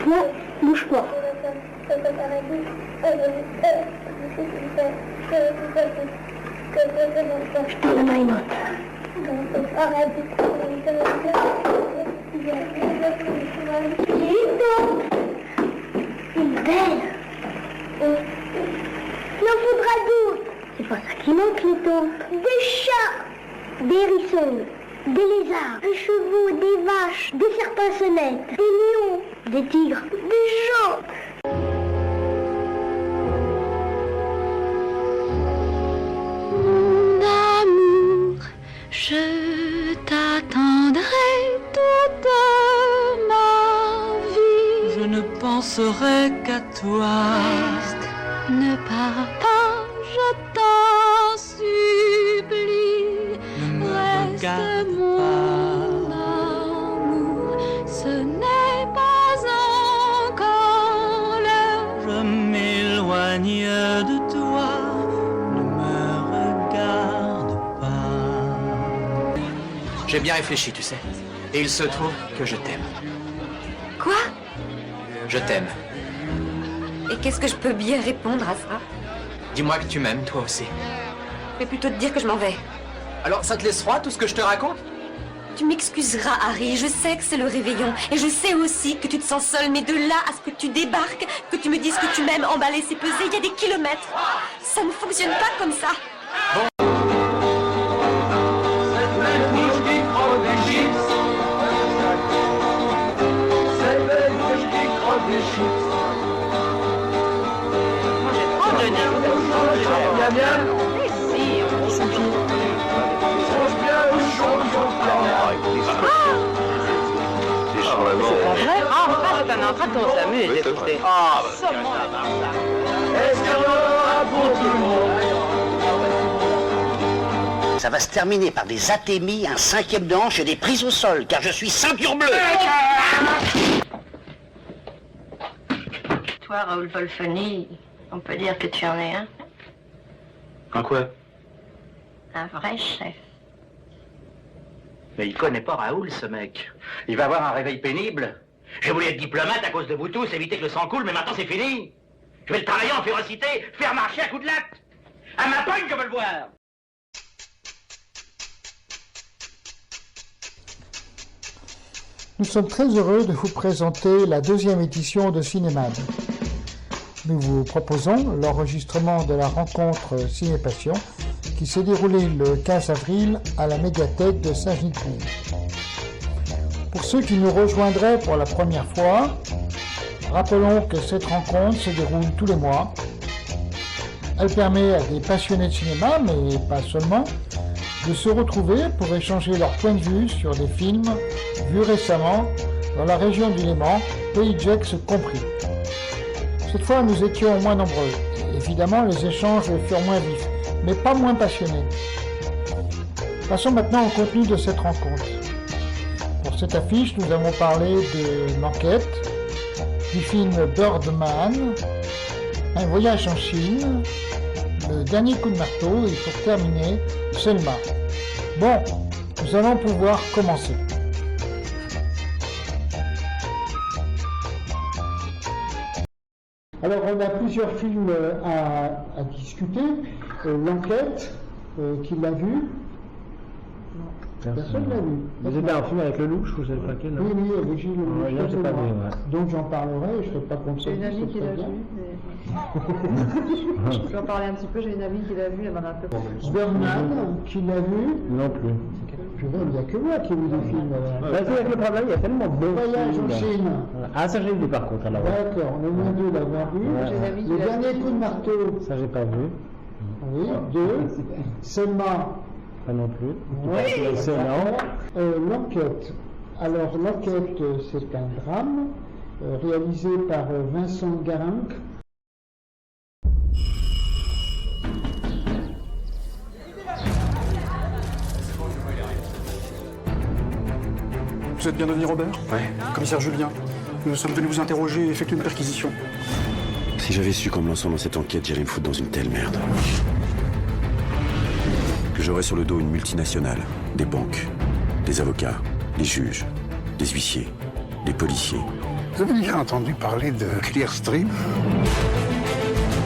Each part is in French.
Toi, bouge-toi. Je te donne une autre. Une belle. Il en faudra d'autres. C'est pas ça qui manque, Cléton. Des chats, des hérissons, des lézards, des chevaux, des vaches, des serpents sonnettes, des lions, des tigres, des gens. Mon amour, je t'attendrai toute ma vie. Je ne penserai qu'à toi. Reste, ne pars pas, je t'en supplie. Ne me Reste, regarde mon amour, ce n'est pas encore l'heure. Je m'éloigne de toi. Ne me regarde pas. J'ai bien réfléchi, tu sais. Et il se trouve que je t'aime. Quoi? Je t'aime. Et qu'est-ce que je peux bien répondre à ça? Dis-moi que tu m'aimes, toi aussi. Je vais plutôt te dire que je m'en vais. Alors, ça te laisse froid, tout ce que je te raconte? Tu m'excuseras, Harry, je sais que c'est le réveillon. Et je sais aussi que tu te sens seul, mais de là à ce que tu débarques, que tu me dises que tu m'aimes, emballer, c'est peser, il y a des kilomètres. Ça ne fonctionne pas comme ça. C'est un entracte, on s'amuse, écoutez. Ça va se terminer par des athémies, un 5e de hanche et des prises au sol, car je suis ceinture bleue. Toi, Raoul Wolfoni, on peut dire que tu en es un. Un quoi? Un vrai chef. Mais il connaît pas Raoul, ce mec. Il va avoir un réveil pénible. J'ai voulu être diplomate à cause de vous tous, éviter que le sang coule, mais maintenant c'est fini. Je vais le travailler en férocité, faire marcher à coups de latte. À ma pogne, je veux le voir. Nous sommes très heureux de vous présenter la 2e édition de Cinéman. Nous vous proposons l'enregistrement de la rencontre Ciné-Passion qui s'est déroulée le 15 avril à la médiathèque de Saint-Gilles-Court. Pour ceux qui nous rejoindraient pour la première fois, rappelons que cette rencontre se déroule tous les mois. Elle permet à des passionnés de cinéma, mais pas seulement, de se retrouver pour échanger leur point de vue sur des films vus récemment dans la région du Léman, Pays de Gex compris. Cette fois, nous étions moins nombreux. Évidemment, les échanges furent moins vifs, mais pas moins passionnés. Passons maintenant au contenu de cette rencontre. Pour cette affiche, nous avons parlé de l'enquête, du film Birdman, un voyage en Chine, le dernier coup de marteau et pour terminer, Selma. Bon, nous allons pouvoir commencer. Alors, on a plusieurs films à discuter. L'enquête, qui l'a vu? Personne l'a vu. Vous avez un film avec le louche, vous savez pas quel? Oui, oui, avec Gilles Lelouch. Là, j'ai pas vu, ouais. Donc j'en parlerai, je ne serai pas contre ça. J'ai une amie qui l'a vu, mais... je peux en parler un petit peu, j'ai une amie qui l'a vu, elle m'en a un peu parlé. Birdman, qui l'a vu? Non plus. Je vois, il n'y a que moi qui ai vu des films. C'est avec le travail, il y a tellement de beaux Voyage en films. Chine. Ah, ça j'ai vu par contre, alors. D'accord, on est moins deux d'avoir vu. Ouais. J'ai une amie qui Le l'a dernier vu. coup de marteau. Ça j'ai pas vu. Oui, 2. Selma. Pas non plus. Oui, C'est énorme. L'enquête. Alors, l'enquête, c'est un drame réalisé par Vincent Garanc. Vous êtes bien devenu Robert? Ouais. Commissaire Julien, nous sommes venus vous interroger et effectuer une perquisition. Si j'avais su qu'en me lançant dans cette enquête, j'allais me foutre dans une telle merde. Que j'aurais sur le dos une multinationale, des banques, des avocats, des juges, des huissiers, des policiers. Vous avez déjà entendu parler de Clearstream?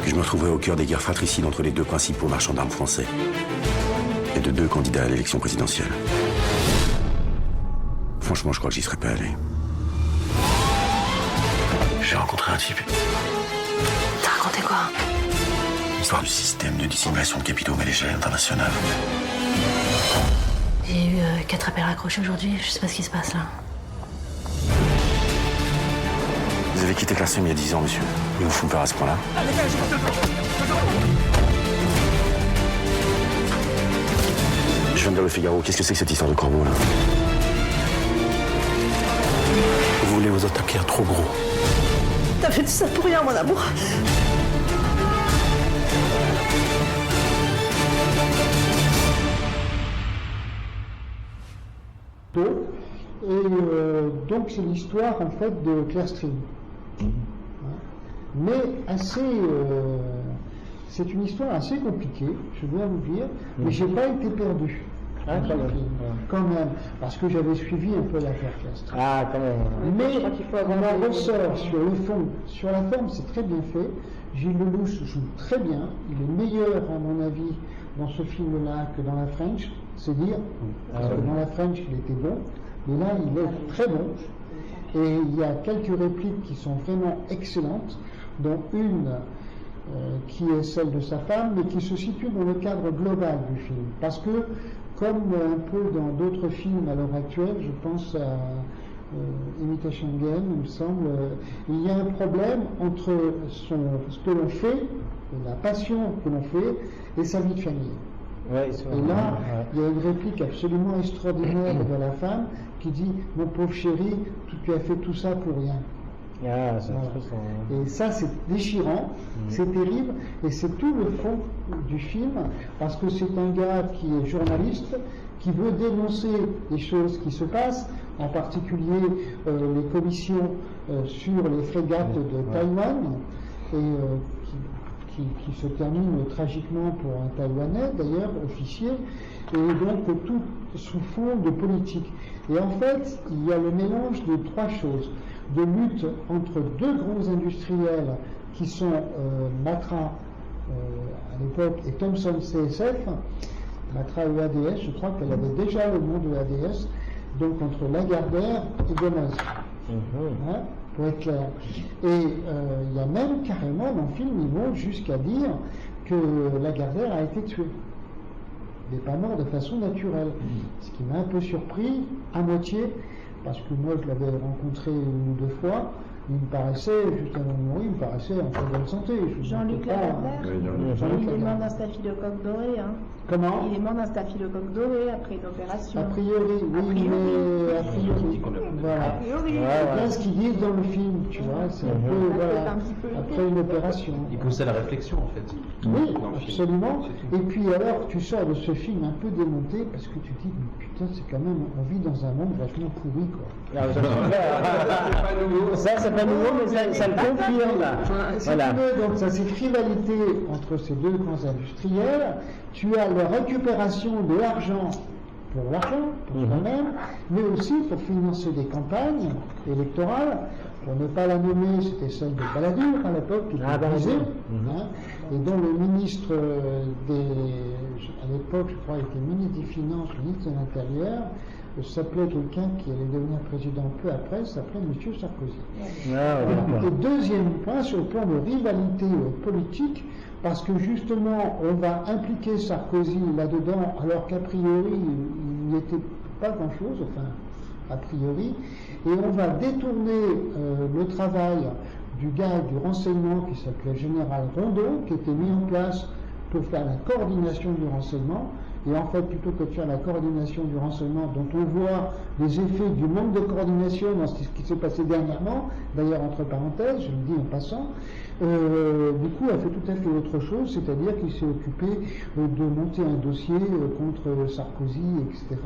Puis je me retrouverai au cœur des guerres fratricides entre les deux principaux marchands d'armes français et de deux candidats à l'élection présidentielle. Franchement, je crois que j'y serais pas allé. J'ai rencontré un type. T'as raconté quoi? L'histoire du système de dissimulation de capitaux à l'échelle internationale. J'ai eu 4 appels raccrochés aujourd'hui, je sais pas ce qui se passe là. Vous avez quitté Clearstream il y a 10 ans, monsieur. Ils vous font peur à ce point-là? Je viens de Le Figaro. Qu'est-ce que c'est que cette histoire de corbeau, là? Vous voulez vous attaquer à trop gros. T'as fait tout ça pour rien, mon amour. Et donc c'est l'histoire en fait de Clearstream. Mais assez, c'est une histoire assez compliquée, je dois vous dire, mais j'ai pas été perdu. Ah, quand même, parce que j'avais suivi un peu l'affaire Clearstream. Ah, quand même. Mais on en ressort sur le fond. Sur la forme, c'est très bien fait. Gilles Lelouch joue très bien. Il est meilleur, à mon avis, dans ce film-là que dans La French. C'est dire, parce que dans La French, il était bon. Mais là, il est très bon. Et il y a quelques répliques qui sont vraiment excellentes, dont une qui est celle de sa femme, mais qui se situe dans le cadre global du film. Parce que, comme un peu dans d'autres films à l'heure actuelle, je pense à Imitation Game, il me semble, il y a un problème entre ce que l'on fait, la passion que l'on fait, et sa vie de famille. Ouais, et là, il y a une réplique absolument extraordinaire de la femme qui dit « Mon pauvre chéri, tu as fait tout ça pour rien ». Ah, c'est Et ça, c'est déchirant, c'est terrible, et c'est tout le fond du film, parce que c'est un gars qui est journaliste, qui veut dénoncer les choses qui se passent, en particulier les commissions sur les frégates de Taïwan, et qui se termine tragiquement pour un Taïwanais, d'ailleurs, officier, et donc tout sous fond de politique. Et en fait, il y a le mélange de trois choses, de lutte entre deux grands industriels qui sont Matra à l'époque et Thomson CSF, Matra EADS, je crois qu'elle avait déjà le nom de EADS, donc entre Lagardère et Gomez. Hein, pour être clair. Et il y a même carrément dans le film, ils vont jusqu'à dire que Lagardère a été tué. Il n'est pas mort de façon naturelle. Ce qui m'a un peu surpris, à moitié, parce que moi je l'avais rencontré une ou deux fois, il me paraissait, juste avant de mourir, il me paraissait en très bonne santé. Jean-Luc Lagardère, il est mort d'un staphylocoque doré. Hein. Comment? Il est mort d'un staphylocoque doré après une opération. A priori, oui, mais a priori. Voilà. A priori. C'est bien ce qu'ils disent dans le film, tu vois, c'est un peu, voilà, après une opération. Il poussait à la réflexion, en fait. Oui, absolument. Et puis alors, tu sors de ce film un peu démonté, parce que tu te dis, mais putain, c'est quand même, on vit dans un monde vachement pourri, quoi. Ça, c'est pas nouveau, mais ça le confirme, là. Voilà. Donc, ça, cette rivalité entre ces deux grands industriels, tu as la récupération de l'argent pour l'argent, pour soi-même, mais aussi pour financer des campagnes électorales. Pour ne pas la nommer, c'était celle de Balladur à l'époque, qui était brisée, et dont le ministre à l'époque, je crois, était ministre des Finances, ministre de l'Intérieur, s'appelait quelqu'un qui allait devenir président peu après, s'appelait M. Sarkozy. Et deuxième point, sur le plan de rivalité politique, parce que justement, on va impliquer Sarkozy là-dedans, alors qu'a priori, il n'y était pas grand-chose, enfin, a priori, et on va détourner le travail du gars du renseignement qui s'appelait Général Rondeau, qui était mis en place pour faire la coordination du renseignement. Et en fait, plutôt que de faire la coordination du renseignement, dont on voit les effets du manque de coordination dans ce qui s'est passé dernièrement, d'ailleurs entre parenthèses, je le dis en passant, du coup a fait tout à fait autre chose, c'est-à-dire qu'il s'est occupé de monter un dossier contre Sarkozy, etc. Et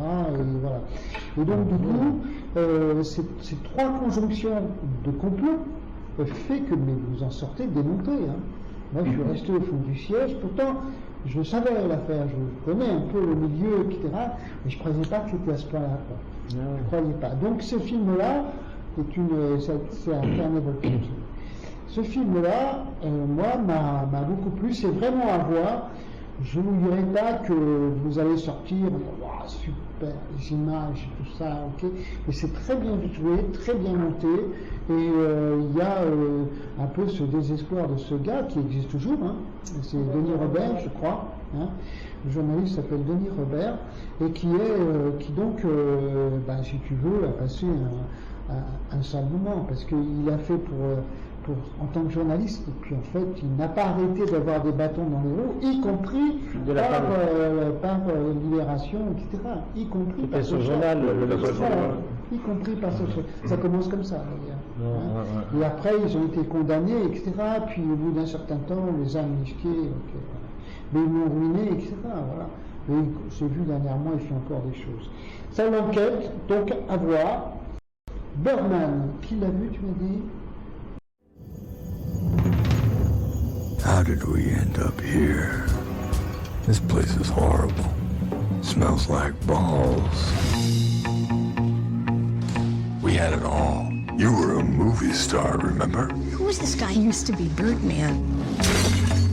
voilà. Et donc du coup, ces trois conjonctions de complot fait que vous en sortez démonté. Hein. Moi, je suis resté au fond du siège. Pourtant, je savais l'affaire, je connais un peu le milieu, etc. Mais je ne croyais pas que c'était à ce point-là. Je ne croyais pas. Donc ce film-là, c'est un carnet volcanique. Ce film-là, moi, m'a beaucoup plu. C'est vraiment à voir. Je ne vous dirai pas que vous allez sortir, wow, super, les images, tout ça, ok. Mais c'est très bien joué, très bien monté. Et il y a un peu ce désespoir de ce gars qui existe toujours. Hein. C'est Denis Robert, je crois. Hein. Le journaliste s'appelle Denis Robert et qui donc, si tu veux, a passé un sale moment parce qu'il a fait en tant que journaliste, et puis en fait, il n'a pas arrêté d'avoir des bâtons dans les roues, y compris par Libération, etc. Y compris par ce journal. Y compris par ce journal. Ça commence comme ça, d'ailleurs. Et après, ils ont été condamnés, etc. Puis au bout d'un certain temps, on les a amnistiés, mais ils l'ont ruiné, etc. Voilà. Et j'ai vu dernièrement, il fait encore des choses. Ça, l'enquête, donc à voir. Birdman, qui l'a vu, tu m'as dit? How did we end up here? This place is horrible. Smells like balls. We had it all. You were a movie star, remember? Who was this guy? He used to be Birdman.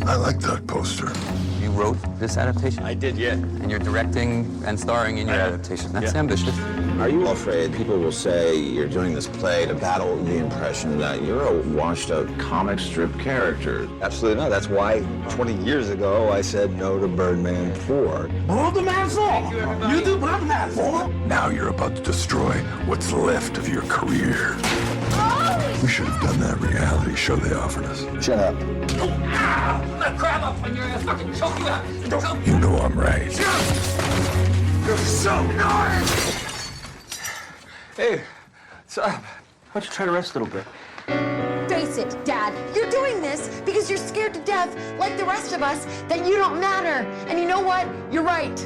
I like that poster. You wrote this adaptation? I did, yeah. And you're directing and starring in your adaptation. That's ambitious. Are you afraid people will say you're doing this play to battle the impression that you're a washed-up comic strip character? Absolutely not. That's why 20 years ago I said no to Birdman 4. Birdman 4? You do Birdman 4? Now you're about to destroy what's left of your career. We should have done that reality show they offered us. Shut up. Grab up when you're gonna fucking choke you out. You know I'm right. You're so nice. Hey, what's up? Why don't you try to rest a little bit? Face it, Dad. You're doing this because you're scared to death, like the rest of us, that you don't matter. And you know what? You're right.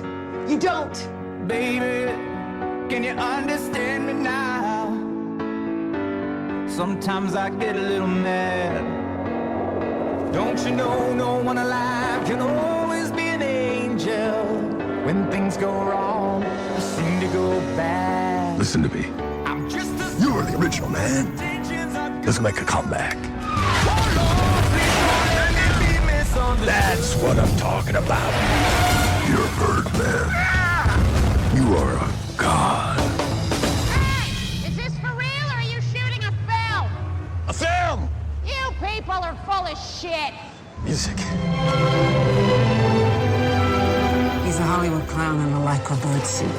You don't. Baby, can you understand me now? Sometimes I get a little mad. Don't you know no one alive can always be an angel? When things go wrong, they seem to go bad. Listen to me. You were the original man. Let's make a comeback. That's what I'm talking about. You're Birdman. You are a god. Hey! Is this for real or are you shooting a film? A film! You people are full of shit. Music. He's a Hollywood clown in a lycra bird suit.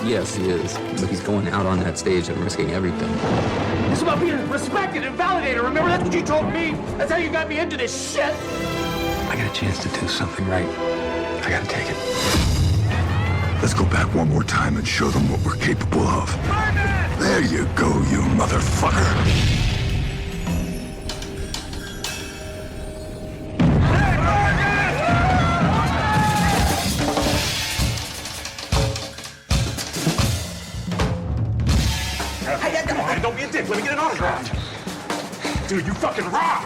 Yes, he is. But he's going out on that stage and risking everything. It's about being respected and validated. Remember, that's what you told me. That's how you got me into this shit. I got a chance to do something right. I gotta take it. Let's go back one more time and show them what we're capable of. There you go, you motherfucker. Don't be a dick. Let me get an autograph. Dude, you fucking rock.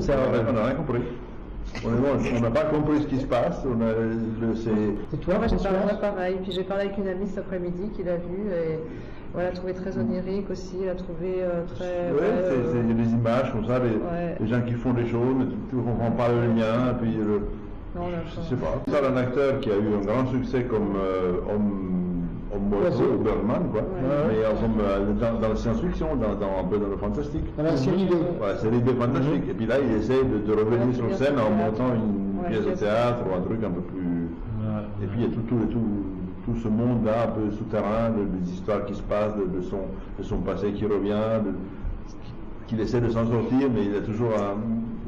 On n'a rien compris. On n'a pas compris ce qui se passe. Et toi, pareil. Puis j'ai parlé avec une amie cet après-midi qui l'a vu et elle a trouvé très onirique aussi. Elle a trouvé très. Oui, il y a des images comme ça, les gens qui font des choses, mais tu ne comprends pas le lien. Puis je sais pas. C'est un acteur qui a eu un grand succès comme homme oiseau ou Birdman, quoi. Mais dans la science-fiction, un peu dans le fantastique. Dans la série B. Ouais, série B fantastique. Et puis là, il essaie de revenir sur scène en montant une pièce de théâtre ou un truc un peu plus. Et puis il y a tout ce monde-là, un peu souterrain, des histoires qui se passent, de son passé qui revient, qu'il essaie de s'en sortir, mais il a toujours un.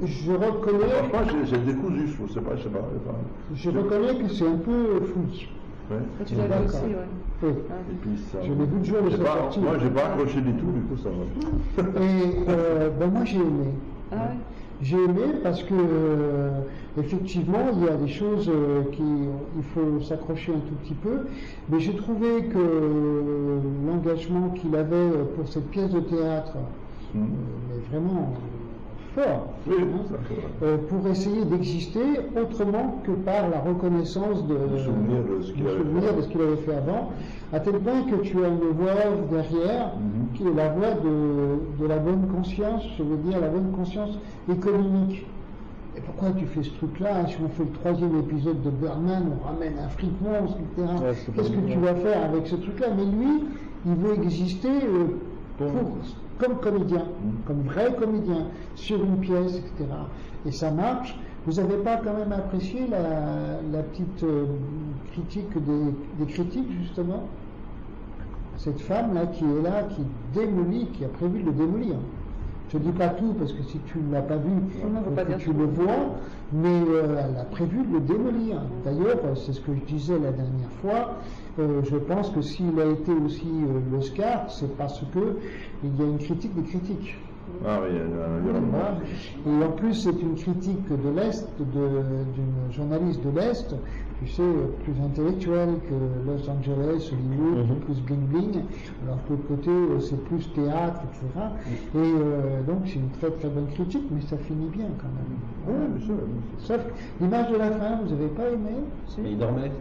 Je reconnais. Franchement, j'ai décousu, je sais pas. Je reconnais que c'est un peu fou. Ouais. Tu l'as vu aussi, oui. Et puis ça. Je l'ai vu le jour de sa sortie. Moi, j'ai pas accroché du tout, du coup, ça va. Et moi, j'ai aimé. Ah ouais. J'ai aimé parce que, effectivement, il y a des choses il faut s'accrocher un tout petit peu, mais j'ai trouvé que l'engagement qu'il avait pour cette pièce de théâtre mais vraiment fort, pour essayer d'exister autrement que par la reconnaissance du souvenir de ce qu'il avait fait avant, à tel point que tu as une voix derrière, qui est la voix de la bonne conscience, je veux dire la bonne conscience économique. Et pourquoi tu fais ce truc-là? Si on fait le 3e épisode de Birdman, on ramène un fric monstre, etc. Qu'est-ce que tu vas faire avec ce truc-là? Mais lui, il veut exister comme comédien, comme vrai comédien, sur une pièce, etc. Et ça marche. Vous n'avez pas quand même apprécié la petite critique des critiques, justement? Cette femme-là qui est là, qui démolit, qui a prévu de le démolir. Je ne dis pas tout, parce que si tu ne l'as pas vu, tu le vois, mais elle a prévu de le démolir. D'ailleurs, c'est ce que je disais la dernière fois, je pense que s'il a été aussi l'Oscar, c'est parce qu'il y a une critique des critiques. Ah oui, il y a un environnement. Et en plus, c'est une critique de l'Est, d'une journaliste de l'Est, tu sais, plus intellectuelle que Los Angeles, Hollywood, plus bling-bling, alors que l'autre côté, c'est plus théâtre, etc. Et donc, c'est une très très bonne critique, mais ça finit bien quand même. Oui, bien sûr. Sauf l'image de la fin, vous n'avez pas aimé? Il dormait.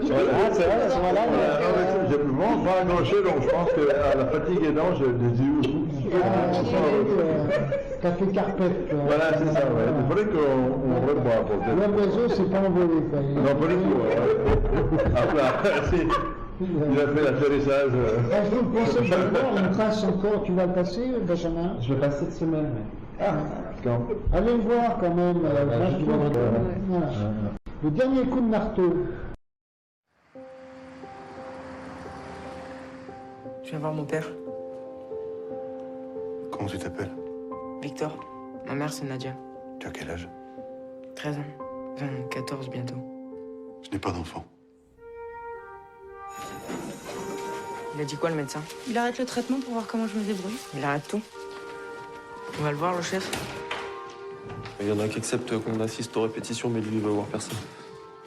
C'est vrai, à ce moment-là. J'ai vraiment pas accroché, donc je pense que la fatigue aidant, je les ai eu. Café carpette. Voilà, c'est ça, ouais. Il faudrait qu'on revoie pour le L'homme oiseau, c'est pas envolé. Non, pas du tout. Il a fait l'atterrissage. Je vous conseille de voir une trace encore. Tu vas le passer, Benjamin? Je vais passer cette semaine, mais... Allez le voir quand même. Voilà. Le dernier coup de marteau. Je viens voir mon père. Comment tu t'appelles? Victor. Ma mère, c'est Nadia. Tu as quel âge? 13 ans. Enfin, 14 bientôt. Je n'ai pas d'enfant. Il a dit quoi, le médecin? Il arrête le traitement pour voir comment je me débrouille. Il arrête tout. On va le voir, le chef? Il y en a qui acceptent qu'on assiste aux répétitions, mais lui, il veut voir personne.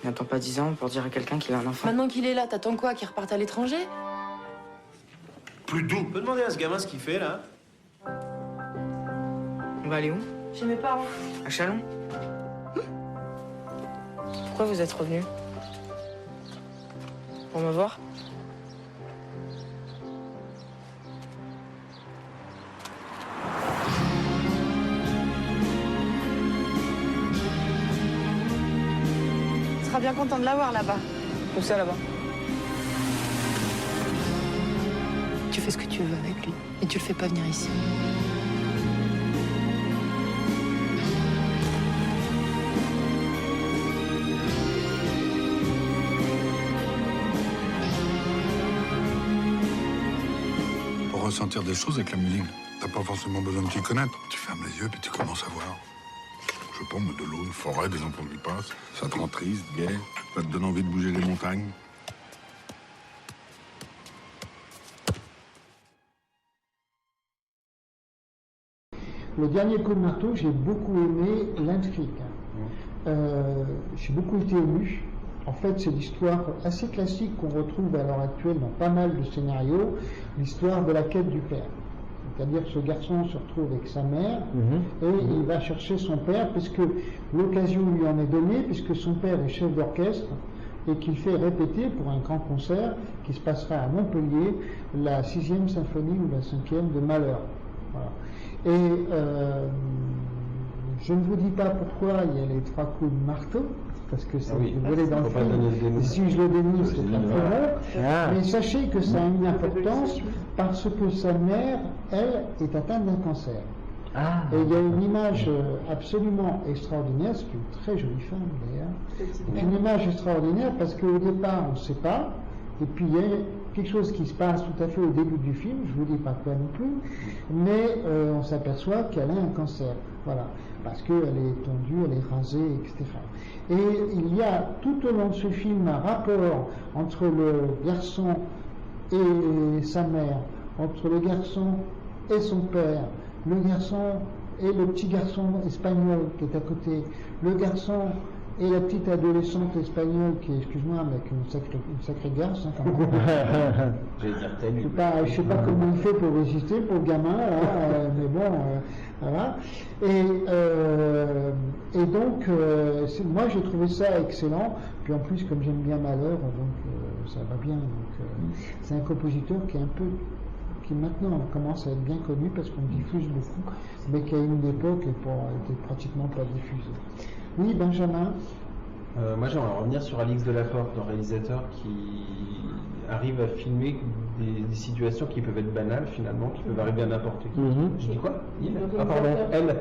Il n'attend pas 10 ans pour dire à quelqu'un qu'il a un enfant. Maintenant qu'il est là, t'attends quoi? Qu'il reparte à l'étranger? Plus doux. On peut demander à ce gamin ce qu'il fait, là? On va aller où? Chez mes parents. À Chalon? Pourquoi vous êtes revenu? Pour me voir? Tu seras bien content de l'avoir là-bas. Où ça, là-bas? Tu fais ce que tu veux avec lui, et tu le fais pas venir ici. Pour ressentir des choses avec la musique, t'as pas forcément besoin de t'y connaître. Tu fermes les yeux, puis tu commences à voir. Je sais pas, de l'eau, une forêt, des enfants qui passent. Ça te rend triste, gai, ça te donne envie de bouger les montagnes. Le dernier coup de marteau, j'ai beaucoup aimé l'intrigue. J'ai beaucoup été ému. En fait, c'est l'histoire assez classique qu'on retrouve à l'heure actuelle dans pas mal de scénarios, l'histoire de la quête du père. C'est-à-dire que ce garçon se retrouve avec sa mère et il va chercher son père puisque l'occasion lui en est donnée, puisque son père est chef d'orchestre et qu'il fait répéter pour un grand concert qui se passera à Montpellier la 6e symphonie ou la 5e de Mahler. Voilà. Et je ne vous dis pas pourquoi il y a les 3 coups de marteau, parce que c'est volé dans le film. Et si je le dénonce, c'est pas très bon. Mais sachez que ça a une importance parce que sa mère, elle, est atteinte d'un cancer. Et il y a une image absolument extraordinaire, c'est une très jolie femme d'ailleurs. Une image extraordinaire parce qu'au départ, on ne sait pas. Et puis il y a quelque chose qui se passe tout à fait au début du film, je ne vous dis pas quoi non plus, mais on s'aperçoit qu'elle a un cancer, voilà, parce qu'elle est tondue, elle est rasée, etc. Et il y a tout au long de ce film un rapport entre le garçon et sa mère, entre le garçon et son père, le garçon et le petit garçon espagnol qui est à côté, le garçon Et la petite adolescente espagnole qui est, excuse-moi, avec une sacrée garce, hein, quand même. J'allais dire telle. Je sais pas comment il fait pour résister, pour le gamin, là, mais bon, voilà. Et donc, moi j'ai trouvé ça excellent. Puis en plus, comme j'aime bien Mahler, donc ça va bien. Donc, c'est un compositeur qui maintenant commence à être bien connu parce qu'on diffuse beaucoup, mais qui à une époque était pratiquement pas diffusé. Oui, Benjamin. Moi, j'aimerais revenir sur Alix Delaporte, le réalisateur qui arrive à filmer des situations qui peuvent être banales finalement, qui peuvent arriver à n'importe qui. Je dis quoi? Ah pardon, elle.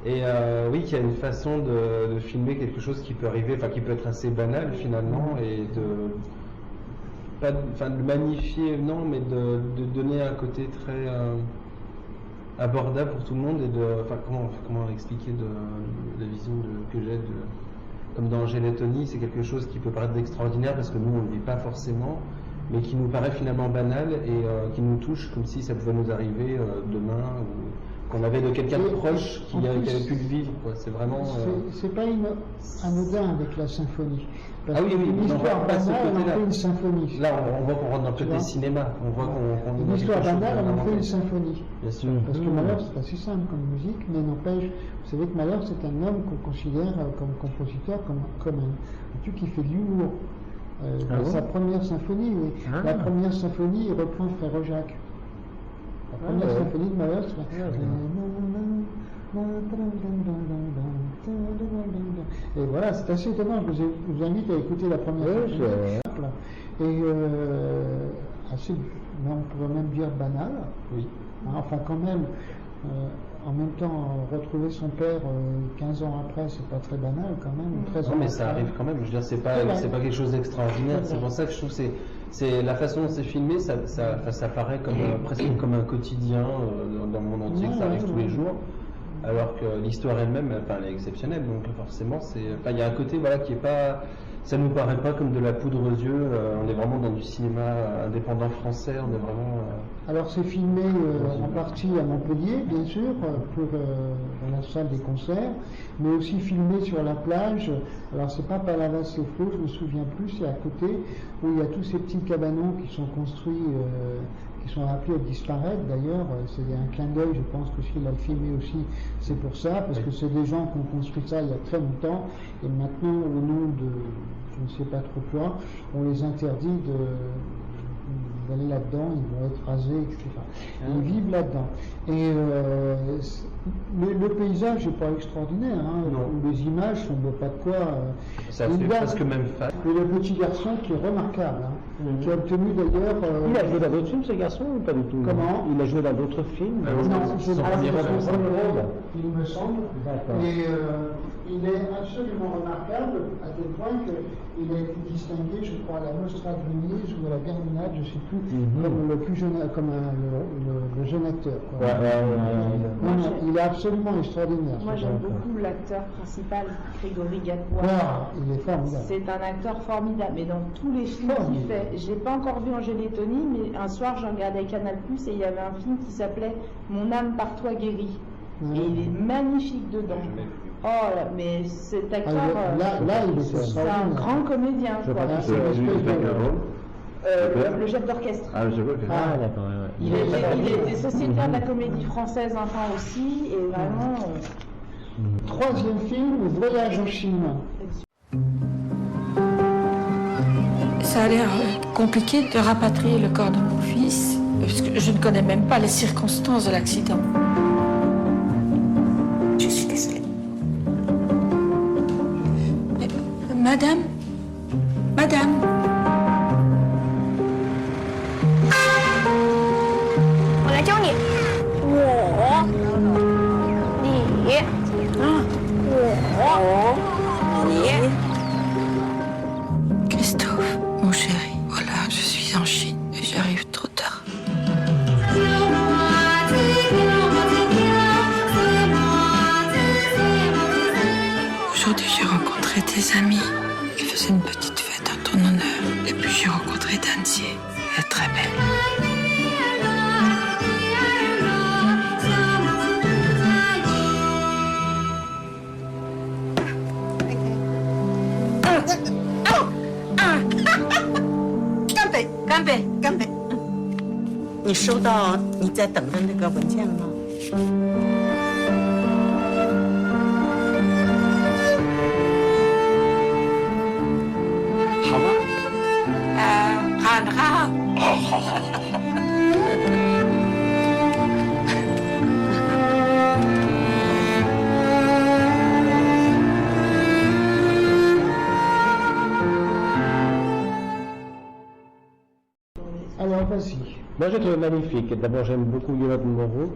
Et oui, qui a une façon de filmer quelque chose qui peut arriver, enfin qui peut être assez banal finalement, et de magnifier, non, mais de donner un côté très abordable pour tout le monde, et comment expliquer la vision que j'ai comme dans Angèle et Tony, c'est quelque chose qui peut paraître d'extraordinaire parce que nous on ne le vit pas forcément, mais qui nous paraît finalement banal et qui nous touche comme si ça pouvait nous arriver demain, ou qu'on avait de quelqu'un de proche qui avait pu le vivre, quoi. C'est vraiment. C'est pas anodin avec la symphonie. Parce oui, une histoire banale, on fait une symphonie. Là, on voit qu'on rentre dans le côté cinéma. On voit qu'on une histoire banale, on fait une symphonie. Bien sûr. Parce que Mahler, c'est assez simple comme musique, mais n'empêche, vous savez que Mahler, c'est un homme qu'on considère comme compositeur, comme un truc qui fait de l'humour. Sa première symphonie, oui. La première symphonie, il reprend Frère Jacques. La première symphonie de Mahler, c'est et voilà, c'est assez étonnant. Je vous invite à écouter la première symphonie. Et assez, on pourrait même dire banal. Oui. Enfin, quand même, en même temps, retrouver son père 15 ans après, c'est pas très banal quand même. 13 ans non, mais après. Ça arrive quand même. Je veux dire, c'est pas quelque chose d'extraordinaire. C'est pour ça que je trouve que c'est la façon dont c'est filmé, ça paraît presque comme un quotidien dans le monde entier, que ça arrive tous les jours. Alors que l'histoire elle-même, elle est exceptionnelle, donc forcément, il y a un côté qui est pas, ça nous paraît pas comme de la poudre aux yeux. On est vraiment dans du cinéma indépendant français. On est vraiment. Alors c'est filmé en partie à Montpellier, bien sûr, dans la salle des concerts, mais aussi filmé sur la plage. Alors c'est pas Palavas-les-Flots, je me souviens plus, c'est à côté où il y a tous ces petits cabanons qui sont construits. Qui sont appelés à disparaître d'ailleurs, c'est un clin d'œil, je pense que s'il a filmé aussi, c'est pour ça, parce que c'est des gens qui ont construit ça il y a très longtemps, et maintenant, au nom de je ne sais pas trop quoi, on les interdit d'aller là-dedans, ils vont être rasés, etc. Ils vivent là-dedans. Et le paysage n'est pas extraordinaire, hein. Les images sont de pas de quoi. Ça fait presque même face. Et le petit garçon qui est remarquable, hein, qui a obtenu d'ailleurs. Il a joué dans d'autres films, ce garçon, ou pas du tout? Comment? Il a joué dans d'autres films? Non, c'est son premier rôle, il me semble. Et il est absolument remarquable à tel point qu'il a été distingué, je crois, à la Mostra de Venise ou à la Berlinade, je ne sais plus, comme le plus jeune, comme le jeune acteur. Quoi. Il est absolument extraordinaire. Moi, j'aime beaucoup l'acteur principal, Grégory Gadebois. Il est formidable. C'est un acteur formidable, mais dans tous les films qu'il fait, j'ai pas encore vu Angèle et Tony, mais un soir, j'ai regardé Canal+, et il y avait un film qui s'appelait Mon âme par toi guérie. Et il est magnifique dedans. Oh là, mais cet acteur, c'est un grand comédien, je crois. Le chef d'orchestre. D'accord. Il était sociétaire de la Comédie Française un temps aussi, et vraiment. Troisième film, Voyage en Chine. Ça a l'air compliqué de rapatrier le corps de mon fils, parce que je ne connais même pas les circonstances de l'accident. Je suis désolée. Madame? Christophe, mon chéri, voilà, je suis en Chine et j'arrive trop tard. Aujourd'hui, j'ai rencontré des amis qui faisaient une petite fête en ton honneur. Et puis, j'ai rencontré Danzier. Elle est très belle. 干杯！干杯！干杯！你收到你在等的那个文件了吗？好吗？好。好。Alors, vas-y. Moi, j'ai trouvé magnifique. D'abord, j'aime beaucoup Yolande Moreau.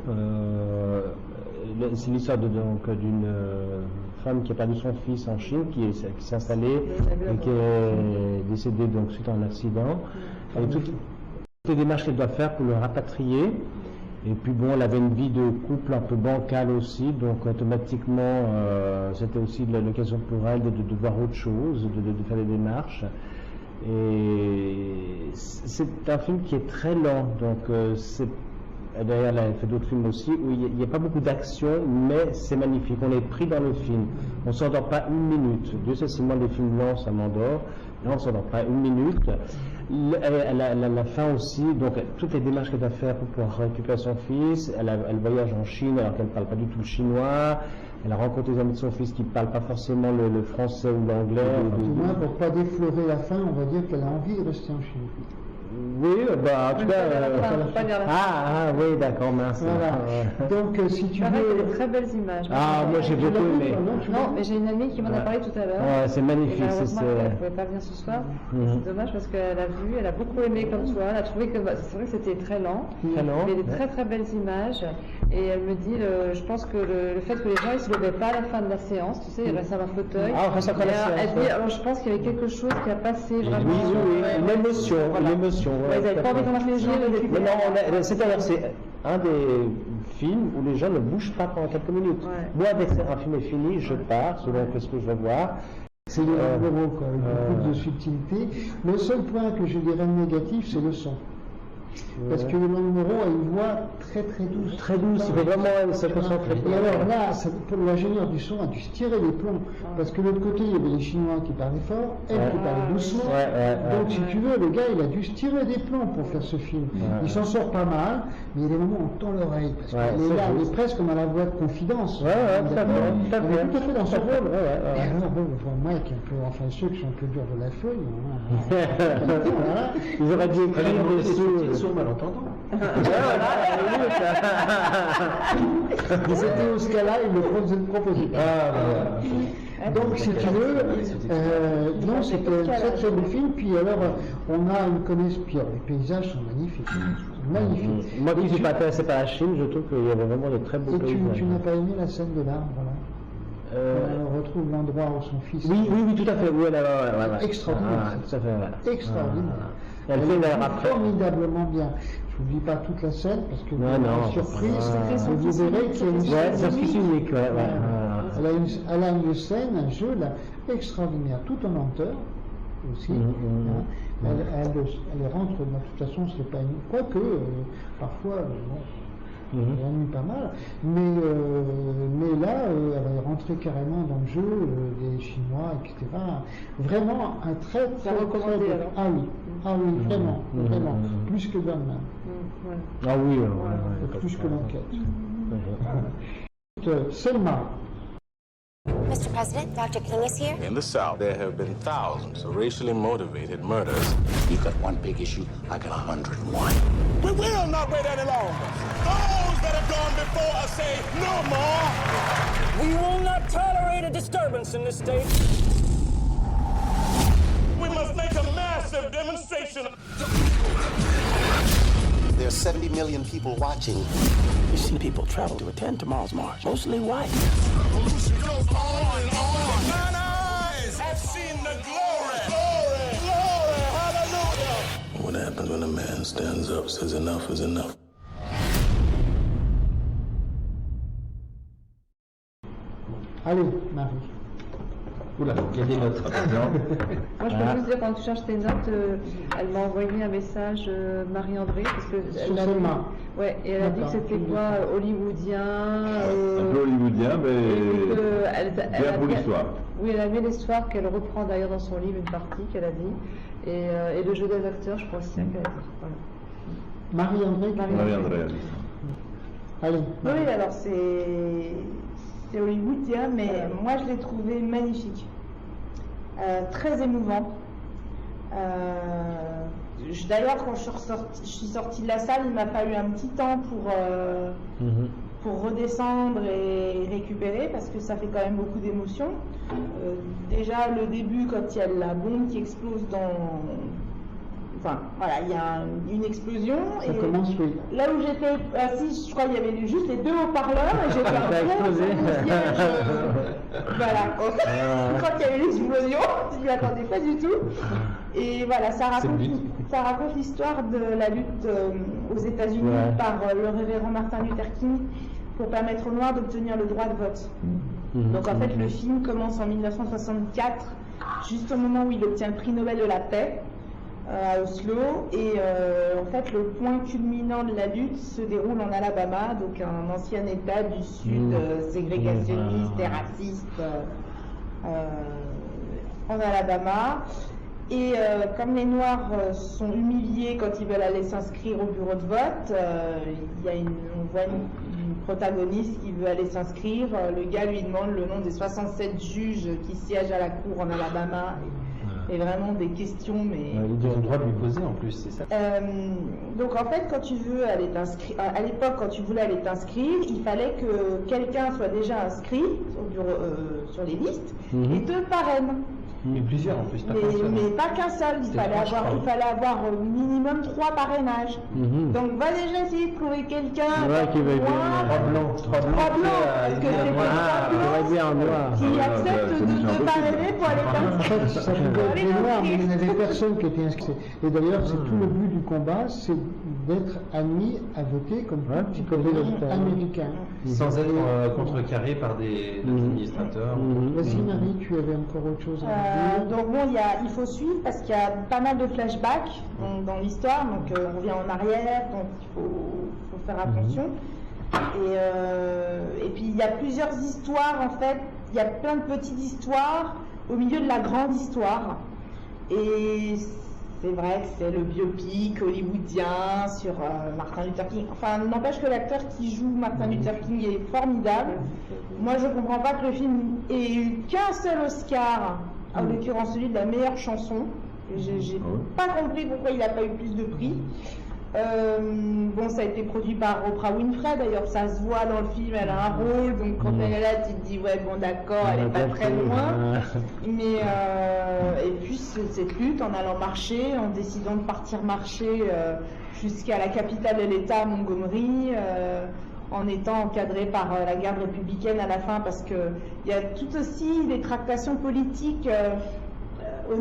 C'est l'histoire d'une femme qui a perdu son fils en Chine, qui s'est installée et qui est décédée donc, suite à un accident. Et toutes les démarches qu'elle doit faire pour le rapatrier. Et puis bon, elle avait une vie de couple un peu bancale aussi, donc automatiquement, c'était aussi l'occasion pour elle de voir autre chose, de faire des démarches. Et c'est un film qui est très lent, donc d'ailleurs elle a fait d'autres films aussi où il n'y a pas beaucoup d'action, mais c'est magnifique, on est pris dans le film, on ne s'endort pas une minute. Dieu sait si moi les films lents ça m'endort, là on ne s'endort pas une minute. La fin aussi, donc toutes les démarches qu'elle doit faire pour pouvoir récupérer son fils, elle voyage en Chine alors qu'elle ne parle pas du tout le chinois. Elle a rencontré des amis de son fils qui ne parlent pas forcément le français ou l'anglais. Du moins, pour ne pas déflorer la fin, on va dire qu'elle a envie de rester en Chine. Oui, bah, en tout cas. Oui, d'accord, mince. Voilà. Donc, si tu veux. Il y a des très belles images. Moi j'ai beaucoup aimé. Non, mais j'ai une amie qui m'en a parlé tout à l'heure. Ouais, c'est magnifique. Malheureusement, elle ne pouvait pas venir ce soir. C'est dommage parce qu'elle a vu, elle a beaucoup aimé comme toi. Elle a trouvé que c'est vrai que c'était très lent. Très lent. Mais des très très belles images. Et elle me dit, je pense que le fait que les gens ne se levaient pas à la fin de la séance, tu sais, ils restaient à leur fauteuil. Ah, on reste encore la séance. Elle dit, alors je pense qu'il y avait quelque chose qui a passé vraiment. Oui, l'émotion. Ils n'avaient pas envie d'en réfléchir. Non, c'est-à-dire c'est un des films où les gens ne bougent pas pendant quelques minutes. Moi, dès qu'un film est fini, je pars selon ce que je veux voir. C'est le numéro, quoi, avec beaucoup de subtilité. Le seul point que je dirais négatif, c'est le son. Parce que Yolande Moreau a une voix très très douce. Très douce, il faut vraiment se concentrer. Et alors là, l'ingénieur du son a dû se tirer les plombs. Parce que de l'autre côté, il y avait les Chinois qui parlaient fort, elle qui parlait doucement. Donc si tu veux, le gars, il a dû se tirer des plombs pour faire ce film. Il s'en sort pas mal, mais il y a des moments où on tend l'oreille. Parce qu'elle est là, elle est presque comme à la voix de confidence. Tout à fait. Tout à fait dans son rôle. Et alors, bon, pour moi, enfin ceux qui sont un peu durs de la feuille, ils auraient dû écrire des malentendant. C'était au Scala, il le proposait. Donc, si tu veux, non, c'était un très très beau film. Puis alors, on a une connaissance. Puis les paysages sont magnifiques. Magnifiques. Moi qui ne suis pas intéressé par la Chine, je trouve qu'il y avait vraiment de très beaux paysages. Et tu n'as pas aimé la scène de l'arbre, voilà. On retrouve l'endroit où son fils. Oui, tout à fait. Oui, extraordinaire. Tout à fait. Extraordinaire. Elle fait formidablement bien. Je n'oublie pas toute la scène parce que surprise, vous verrez qu'il y a une scène. C'est unique, Elle a une scène, un jeu là, extraordinaire, tout en lenteur aussi. Elle rentre, de toute façon, c'est pas une. Quoique, parfois, elle ennuie pas mal, mais là, elle est rentrée carrément dans le jeu des Chinois, etc. Vraiment un très très recommandé. Ah oui, vraiment, plus que Gunman. Ah oui, plus que l'enquête. Selma. Mr. President, Dr. King is here. In the South, there have been thousands of racially motivated murders. You've got one big issue, I got 101. We will not wait any longer. Those that have gone before us say no more. We will not tolerate a disturbance in this state. We must make a massive demonstration. There are 70 million people watching. You've seen people travel to attend tomorrow's march, mostly white. Revolution goes on and on. Mine eyes have seen the glory. Glory, glory, hallelujah. What happens when a man stands up, says enough is enough? Allez, Marie. Oula, il y a des notes. Moi, je peux juste dire, quand tu cherches tes notes, elle m'a envoyé un message, Marie-André, parce que Sur ses mains. Ouais, et elle a dit que c'était quoi, hollywoodien. Un peu hollywoodien, mais bien pour l'histoire. Oui, elle a mis l'histoire qu'elle reprend d'ailleurs dans son livre, une partie qu'elle a dit. Et le jeu des acteurs, je crois aussi qu'elle a dit. Voilà. Marie-André. Marie-André. Allez. Oui, alors c'est hollywoodien, mais moi je l'ai trouvé magnifique. Très émouvant. D'ailleurs, quand je suis sortie de la salle, il m'a fallu un petit temps pour redescendre et récupérer, parce que ça fait quand même beaucoup d'émotions. Déjà, le début, quand il y a la bombe qui explose dans... Enfin, voilà, il y a une explosion. Ça commence, oui. Là où j'étais assise, je crois qu'il y avait juste les deux haut-parleurs, et j'étais en voilà. Quand il y a eu l'explosion, je ne m'y attendais pas du tout. Et voilà, ça raconte l'histoire de la lutte aux États-Unis par le révérend Martin Luther King pour permettre aux Noirs d'obtenir le droit de vote. Donc en fait, le film commence en 1964, juste au moment où il obtient le prix Nobel de la paix à Oslo, et en fait le point culminant de la lutte se déroule en Alabama, donc un ancien état du sud ségrégationniste et raciste en Alabama. Et comme les Noirs sont humiliés quand ils veulent aller s'inscrire au bureau de vote, on voit une protagoniste qui veut aller s'inscrire. Le gars lui demande le nom des 67 juges qui siègent à la cour en Alabama. Et vraiment des questions, mais... Ils ont le droit de lui poser en plus, c'est ça. Donc en fait, quand tu veux aller t'inscrire, à l'époque, quand tu voulais aller t'inscrire, il fallait que quelqu'un soit déjà inscrit sur les listes et te parraine. Mais plusieurs en plus, mais pas qu'un seul, il fallait avoir au minimum 3 parrainages. Donc va déjà essayer de trouver quelqu'un qui veut bien. 3 blancs, parce que c'est pas noir qui accepte de te parrainer pour aller t'inscrire. En fait, ça pouvait être des noirs, mais il n'y avait personne qui était inscrit. Et d'ailleurs, c'est tout le but du combat, c'est d'être admis à voter comme américain. Sans être contrecarré par des administrateurs. Vas-y Marie, tu avais encore autre chose à dire. Donc bon, il faut suivre parce qu'il y a pas mal de flashbacks dans l'histoire, donc on revient en arrière, donc il faut faire attention. Et puis il y a plusieurs histoires en fait, il y a plein de petites histoires au milieu de la grande histoire. Et c'est vrai que c'est le biopic hollywoodien sur Martin Luther King. Enfin, n'empêche que l'acteur qui joue Martin Luther King est formidable. Moi, je ne comprends pas que le film ait eu qu'un seul Oscar, en l'occurrence celui de la meilleure chanson. J'ai pas compris pourquoi il n'a pas eu plus de prix. Bon, ça a été produit par Oprah Winfrey, d'ailleurs ça se voit dans le film, elle a un rôle, donc quand elle est là tu te dis ouais bon d'accord, elle est pas très loin, mais et puis cette lutte en allant marcher, en décidant de partir marcher jusqu'à la capitale de l'État, Montgomery, en étant encadré par la garde républicaine à la fin, parce que il y a tout aussi des tractations politiques au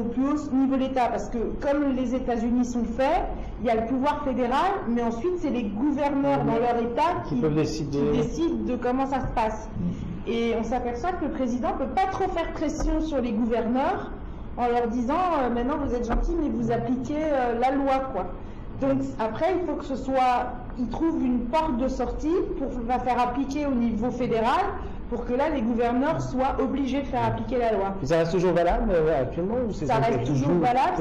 plus haut niveau de l'État, parce que comme les États-Unis sont faits, il y a le pouvoir fédéral, mais ensuite c'est les gouverneurs dans leur État qui décident de comment ça se passe. Et on s'aperçoit que le président ne peut pas trop faire pression sur les gouverneurs en leur disant maintenant vous êtes gentils mais vous appliquez la loi quoi. Donc après il faut que ce soit, il trouve une porte de sortie pour la faire appliquer au niveau fédéral, pour que là les gouverneurs soient obligés de faire appliquer la loi. Et ça reste toujours valable actuellement ou ça reste toujours valable,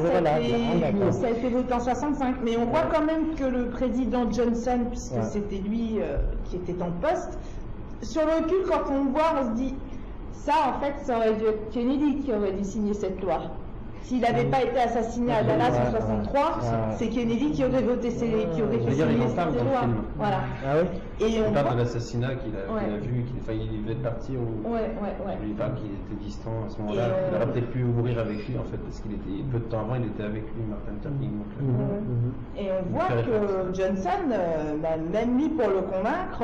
ça a été voté en 65, mais on voit quand même que le président Johnson, puisque c'était lui qui était en poste, sur le recul quand on le voit on se dit ça en fait ça aurait dû être Kennedy qui aurait dû signer cette loi. S'il n'avait pas été assassiné à Dallas en 63, c'est Kennedy qui aurait voté fait signer cette loi. Voilà. Et on parle de l'assassinat qu'il a vu, qu'il devait partir ou il parle qu'il était distant à ce moment-là. Il n'aurait peut-être pu mourir avec lui en fait, parce qu'il était peu de temps avant, il était avec lui, Martin Luther King. Et on voit que Johnson, même lui pour le convaincre,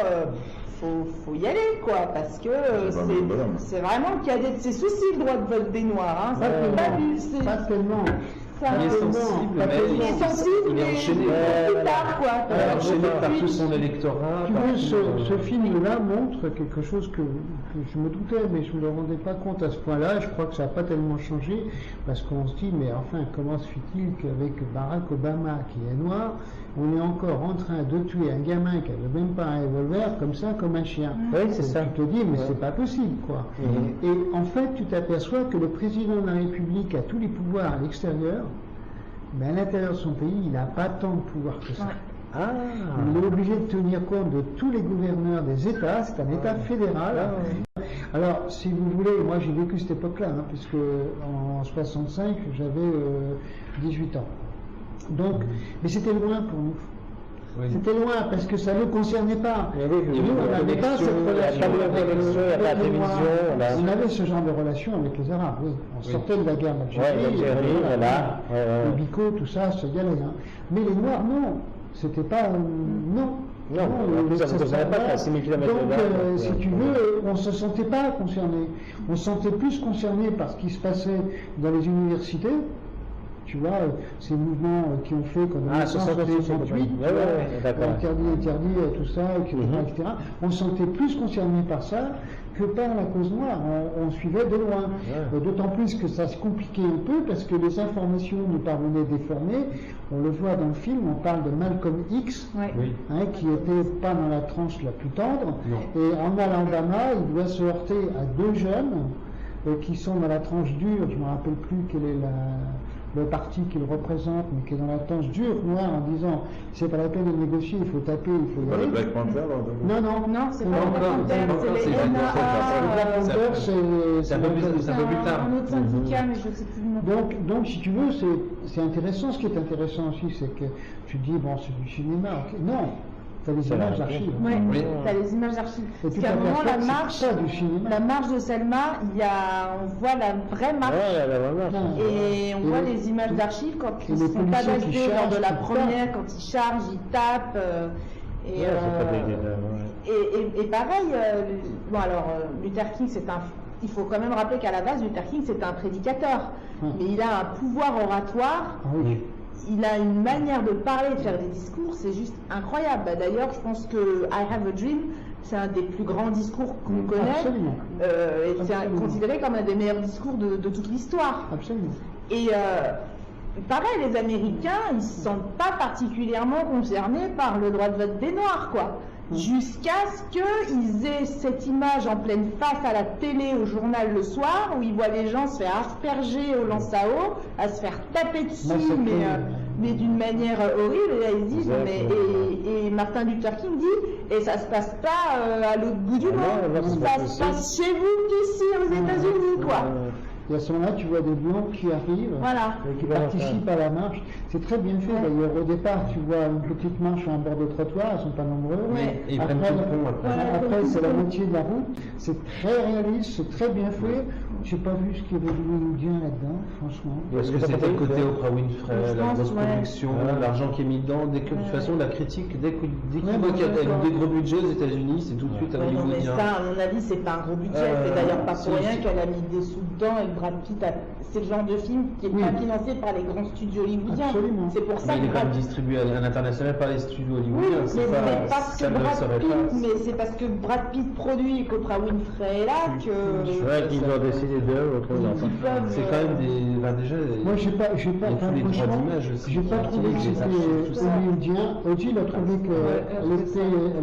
faut y aller quoi, parce que c'est vraiment le cadet de ses soucis le droit de vote des Noirs. Pas tellement. ça. Il est sensible, mais il est sensible, il est enchaîné. Plus tard, quoi. Il est enchaîné par tout son électorat. Tu vois, ce film-là montre quelque chose que je me doutais, mais je ne me rendais pas compte à ce point-là. Je crois que ça n'a pas tellement changé, parce qu'on se dit, mais enfin, comment se fait-il qu'avec Barack Obama, qui est noir, on est encore en train de tuer un gamin qui n'avait même pas un revolver, comme ça, comme un chien. Oui, c'est ça. Tu te dis, mais c'est pas possible, quoi. Et en fait, tu t'aperçois que le président de la République a tous les pouvoirs à l'extérieur, mais à l'intérieur de son pays, il n'a pas tant de pouvoir que ça. Ah. Il est obligé de tenir compte de tous les gouverneurs des États, c'est un État fédéral. Alors, si vous voulez, moi j'ai vécu cette époque-là, puisque en 65, j'avais 18 ans. Donc, mais c'était loin pour nous. Oui. C'était loin parce que ça ne nous concernait pas. Nous, on n'avait pas cette relation avec les Noirs. On avait ce genre de relation avec les Arabes, oui. On sortait de la guerre d'Algérie, le Bico, tout ça, se y allait. Mais les Noirs, non. C'était pas... non. Non, ça ne concernait pas à 6000 km donc, si tu veux, on ne se sentait pas concerné. On se sentait plus concerné par ce qui se passait dans les universités. Tu vois, ces mouvements qui ont fait qu'en 1968, interdit, tout ça, etc. On se sentait plus concerné par ça que par la cause noire. On suivait de loin. D'autant plus que ça se compliquait un peu parce que les informations nous parvenaient déformées. On le voit dans le film, on parle de Malcolm X, qui était pas dans la tranche la plus tendre. Et en Alabama, il doit se heurter à deux jeunes qui sont dans la tranche dure. Je ne me rappelle plus quelle est le parti qu'il représente, mais qui est dans la tranche dure, noire, en disant c'est pas la peine de négocier, il faut taper, il faut y aller. Le Black Panther Non, c'est pas le Black Panther, c'est les NAA. C'est un peu plus tard. Un autre syndicat, mais je ne sais plus le nom. Donc, si tu veux, c'est intéressant. Ce qui est intéressant aussi, c'est que tu dis, bon, c'est du cinéma. Okay. Non. Tu as les images d'archives. Oui, tu as les images d'archives. Parce qu'à un moment, la marche de Selma, on voit la vraie marche. Et on voit les images d'archives quand ils ne sont pas basés lors de la première, quand ils chargent, ils tapent. Et pareil, bon alors, Luther King, il faut quand même rappeler qu'à la base, Luther King, c'est un prédicateur. Mais il a un pouvoir oratoire. Il a une manière de parler, de faire des discours, c'est juste incroyable. D'ailleurs, je pense que I Have a Dream, c'est un des plus grands discours qu'on connaît. Et c'est considéré comme un des meilleurs discours de toute l'histoire. Absolument. Et pareil, les Américains, ils ne se sentent pas particulièrement concernés par le droit de vote des Noirs, quoi. Jusqu'à ce qu'ils aient cette image en pleine face à la télé, au journal le soir, où ils voient les gens se faire asperger au lance à eau, à se faire taper dessus, mais d'une manière horrible. Et là, ils disent, et Martin Luther King dit, et ça se passe pas à l'autre bout du monde, ça se passe chez vous, ici, aux États-Unis, quoi. Et à ce moment-là, tu vois des blancs qui arrivent, qui participent à la marche. C'est très bien fait d'ailleurs. Au départ, tu vois une petite marche en bord de trottoir, ils ne sont pas nombreux. Et ils prennent tout le pont après, c'est la moitié de la route. C'est très réaliste, c'est très bien fait. Je n'ai pas vu ce qu'il y avait de hollywoodien là-dedans, franchement. Est-ce que c'était le côté Oprah Winfrey, la grosse production, l'argent qui est mis dedans, de toute façon, la critique, dès qu'il voit qu'il y a des gros budgets aux États-Unis, c'est tout de suite un hollywoodien. Mais ça, à mon avis, c'est pas un gros budget. C'est d'ailleurs pas pour rien qu'elle a mis des sous dedans et Brad Pitt c'est le genre de film qui n'est pas financé par les grands studios hollywoodiens. C'est pour ça il est quand même distribué à l'international par les studios hollywoodiens. Oui, mais c'est parce que Brad Pitt produit et qu'Oprah Winfrey est là que... qu'ils ont décidé d'eux, c'est quand même des... Ben déjà, moi, j'ai pas tous les droits d'image aussi. J'ai pas trouvé que c'était hollywoodien. Odile a trouvé qu'elle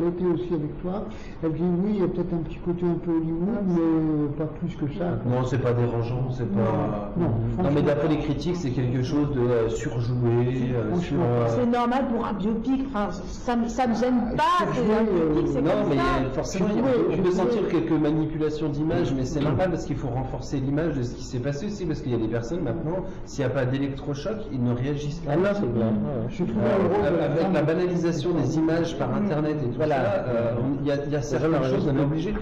était aussi avec toi. Elle dit oui, il y a peut-être un petit côté un peu Hollywood, mais pas plus que ça. Non, c'est pas dérangeant, c'est pas... Non, mais d'après les critiques, c'est quelque chose de surjoué. C'est normal pour un biopic, enfin, ça me gêne pas, c'est un biopic, c'est comme ça. Non, mais forcément, on peut sentir quelques manipulations d'images, mais c'est normal parce qu'il faut renforcer l'image de ce qui s'est passé aussi, parce qu'il y a des personnes maintenant, s'il n'y a pas d'électrochoc, ils ne réagissent pas. Ah c'est bien. Avec la banalisation des images par Internet et tout ça, il y a certaines choses, on est obligé.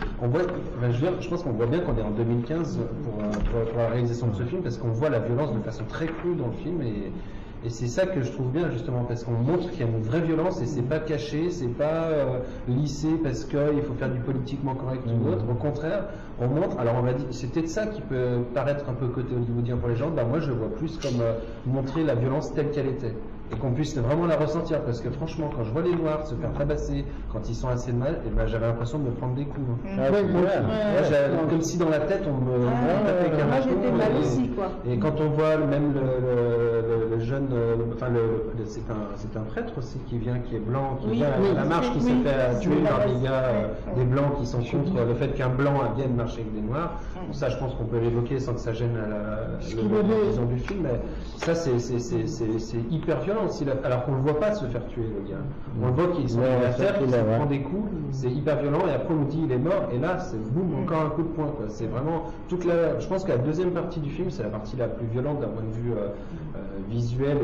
Je pense qu'on voit bien qu'on est en 2015 pour la réalisation de ce film, parce qu'on voit la violence de façon très crue dans le film, Et c'est ça que je trouve bien justement, parce qu'on montre qu'il y a une vraie violence et c'est pas caché, c'est pas lissé parce qu'il faut faire du politiquement correct ou autre. Au contraire, on montre, alors on va dire, c'est peut-être ça qui peut paraître un peu côté hollywoodien pour les gens, moi je vois plus comme montrer la violence telle qu'elle était. Et qu'on puisse vraiment la ressentir, parce que franchement, quand je vois les Noirs se faire tabasser quand ils sont assez mal, et ben j'avais l'impression de me prendre des coups. Comme si dans la tête on me tapait avec un Moi j'étais mal aussi, quoi. Et quand on voit même le jeune, c'est un prêtre aussi qui vient, qui est blanc, qui vient à la marche, qui s'est fait tuer par des gars, des blancs qui sont contre le fait qu'un blanc vienne marcher avec des Noirs. Bon, ça, je pense qu'on peut l'évoquer sans que ça gêne la vision du film, mais ça c'est hyper violent. Alors qu'on ne le voit pas se faire tuer, le gars. On le voit qu'il se prend des coups, c'est hyper violent, et après on nous dit il est mort, et là c'est boum, encore un coup de poing, quoi. C'est vraiment je pense que la deuxième partie du film, c'est la partie la plus violente d'un point de vue visuel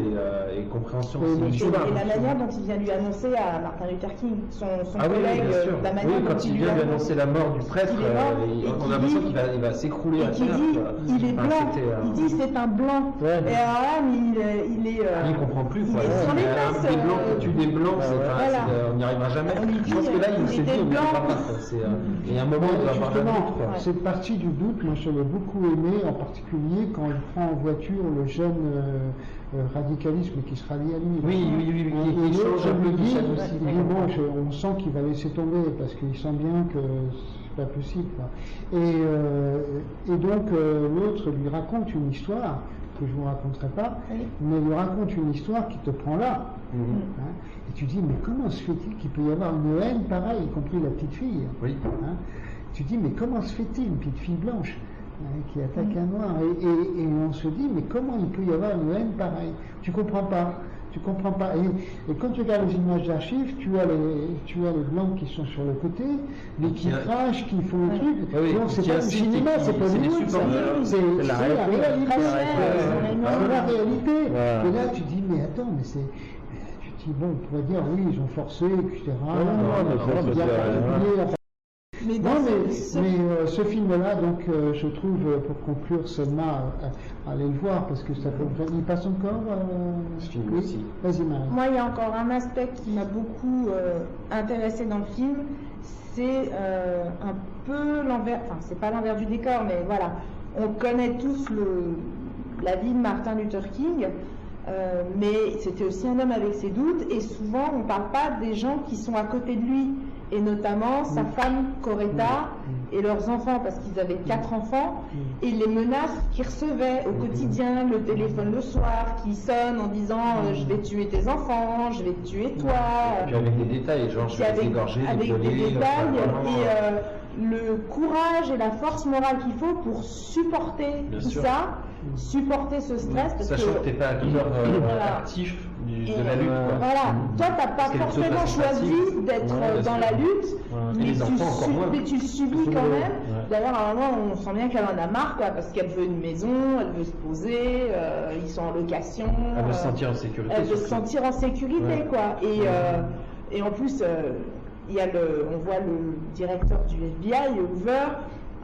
et compréhension du et la manière dont il vient lui annoncer à Martin Luther King, son collègue, la manière dont quand il vient lui annoncer la mort du prêtre, on a l'impression qu'il va s'écrouler à terre. Il est blanc, il dit c'est un blanc, et alors là, il comprend plus. Il est sur les fesses. Des blancs qui tuent des blancs, on n'y arrivera jamais. Je pense que là, il s'est dit, on n'y arrivera pas. Il y a un moment où il doit avoir un doute. Cette partie du doute, moi je l'ai beaucoup aimé, en particulier quand il prend en voiture le jeune radicalisme qui se rallie à lui. Oui, il change un peu de chaîne aussi. On sent qu'il va laisser tomber, parce qu'il sent bien que c'est pas possible. Et donc l'autre lui raconte une histoire que je ne vous raconterai pas, mais il raconte une histoire qui te prend là. Et tu dis, mais comment se fait-il qu'il peut y avoir une haine pareille, y compris la petite fille Tu dis, mais comment se fait-il, une petite fille blanche qui attaque un noir, et on se dit, mais comment il peut y avoir une haine pareille? Tu comprends pas. Et quand tu regardes les images d'archives, tu as les blancs qui sont sur le côté, les qui crachent, qui font le truc. Donc c'est pas du cinéma, c'est pas du c'est la réalité. C'est la réalité. Et là tu dis, mais attends, tu dis, bon, on pourrait dire, oui, ils ont forcé, etc. Mais ce film-là, donc, je trouve, pour conclure seulement, allez le voir, parce que ça peut... Il passe encore ce film aussi. Vas-y, Marie. Moi, il y a encore un aspect qui m'a beaucoup intéressé dans le film, c'est un peu l'envers, enfin, c'est pas l'envers du décor, mais voilà, on connaît tous la vie de Martin Luther King, mais c'était aussi un homme avec ses doutes, et souvent, on parle pas des gens qui sont à côté de lui, et notamment sa femme Coretta et leurs enfants, parce qu'ils avaient 4 enfants, et les menaces qu'ils recevaient au quotidien, le téléphone le soir qui sonne en disant je vais tuer tes enfants, je vais te tuer toi. Et puis avec des détails, genre je vais les égorger, avec des détails, et le courage et la force morale qu'il faut pour supporter tout ça, supporter ce stress. Sachant que tu n'es pas acteur actif de la lutte. Voilà, toi tu n'as pas forcément choisi d'être dans la lutte, mais tu le subis quand même. D'ailleurs, à un moment, on sent bien qu'elle en a marre, quoi, parce qu'elle veut une maison, elle veut se poser, ils sont en location. Elle veut se sentir en sécurité. Elle veut se sentir en sécurité, quoi. Et en plus, on voit le directeur du FBI, Hoover.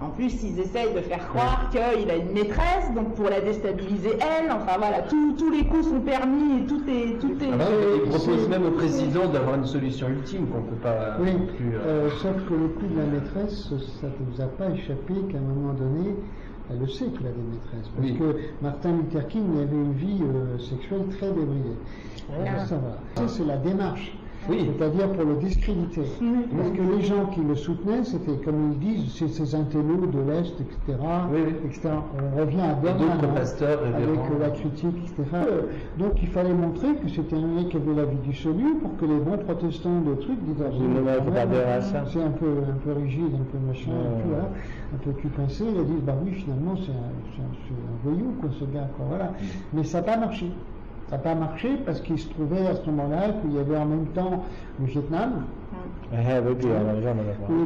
En plus, ils essayent de faire croire qu'il a une maîtresse, donc pour la déstabiliser elle. Enfin voilà, tous les coups sont permis et tout est. Il propose même au président d'avoir une solution ultime qu'on ne peut pas. Oui, sauf que le coup de la maîtresse, ça ne vous a pas échappé qu'à un moment donné, elle le sait qu'il a des maîtresses. Parce que Martin Luther King avait une vie sexuelle très débridée. Ça, c'est la démarche. C'est-à-dire pour le discréditer. Parce que les gens qui le soutenaient, c'était, comme ils disent, c'est ces intellos de l'Est, etc. etc. On revient à Bergman avec la critique, etc. Donc il fallait montrer que c'était un mec qui avait la vie du salut pour que les bons protestants de trucs disent c'est un peu rigide, un peu machin, un peu cul pincé. Ils disent bah oui, finalement c'est un voyou, quoi, ce gars, quoi, voilà. Mais ça n'a pas marché. Ça n'a pas marché parce qu'il se trouvait à ce moment-là qu'il y avait en même temps le Vietnam, où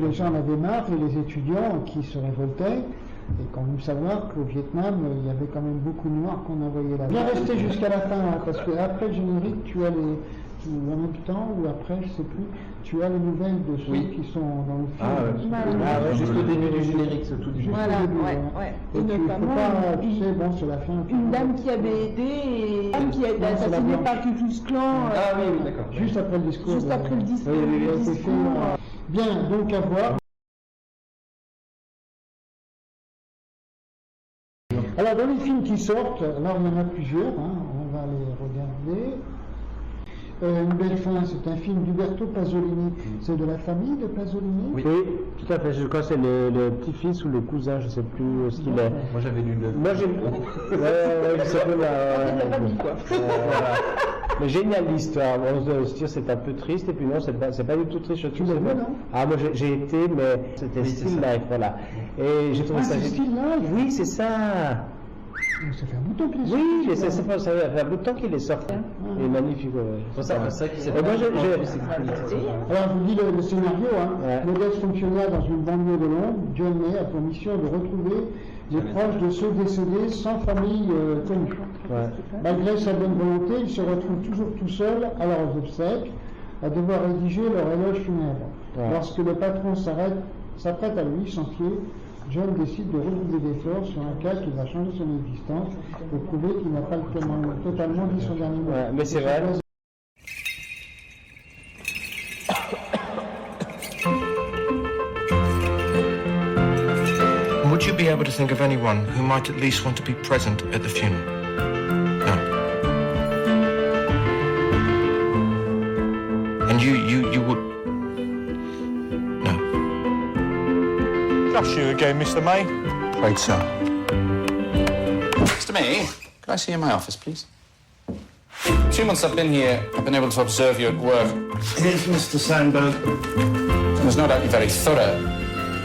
les gens en avaient marre, et les étudiants qui se révoltaient, et quand même savoir qu'au Vietnam, il y avait quand même beaucoup de noirs qu'on envoyait là. Bien rester jusqu'à la fin, parce qu'après le générique, tu as ou en même temps, ou après, je sais plus, tu as les nouvelles de ceux qui sont dans le film. Juste au début du générique, c'est tout. Voilà, Et tu peux pas, tu sais, bon, c'est la fin. Une dame qui avait aidé et une dame qui a été assassinée par Ku Klux Klan. Oui, d'accord. Juste après le discours. Juste après le discours. Bien, donc à voir. Alors dans les films qui sortent, là il y en a plusieurs, on va les regarder. Une belle fin, c'est un film d'Uberto Pasolini. C'est de la famille de Pasolini? Oui, tout à fait. Je crois que c'est le petit-fils ou le cousin, je ne sais plus ce qu'il est. Moi j'avais lu le... Moi j'ai... je sais pas pas dit quoi. Mais génial l'histoire. On se dit c'est un peu triste et puis non, c'est pas du tout triste. Tu l'as vu, non? Ah moi j'ai été, mais c'était Still Life, voilà. Et j'ai trouvé ça... c'est Still Life? Oui, c'est ça. Ça fait un bout de temps qu'il est sorti. Oui, mais ça fait un bout de temps qu'il est sorti. Il est magnifique. C'est ça qui s'est moi, Alors, je vous dis le scénario. Modeste fonctionnaire dans une banlieue de Londres, John May a pour mission de retrouver les proches de ceux décédés sans famille connue. Malgré sa bonne volonté, il se retrouve toujours tout seul à leurs obsèques, à devoir rédiger leur éloge funèbre. Lorsque le patron s'apprête à le licencier, John décide de redoubler d'efforts sur un cas qui va changer son existence et prouver qu'il n'a pas totalement dit son dernier mot. Mais c'est vrai. Would you be able to think of anyone who might at least want to be present at the funeral? No. And you would... That's you again, Mr. May. Afraid so. Mr. May, could I see you in my office, please? 2 months I've been here, I've been able to observe you at work. Here's Mr. Sandberg. There's no doubt you're very thorough.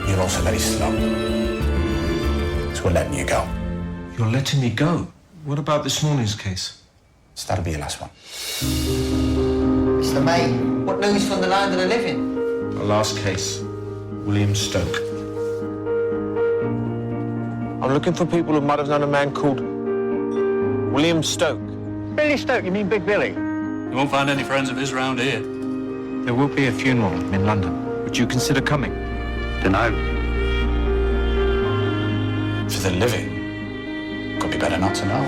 You're also very slow. So we're letting you go. You're letting me go? What about this morning's case? So that'll be your last one. Mr. May, what news from the land of the living? The last case, William Stoke. I'm looking for people who might have known a man called William Stoke. Billy Stoke, you mean Big Billy? You won't find any friends of his around here. There will be a funeral in London. Would you consider coming? Dunno. For the living, could be better not to know.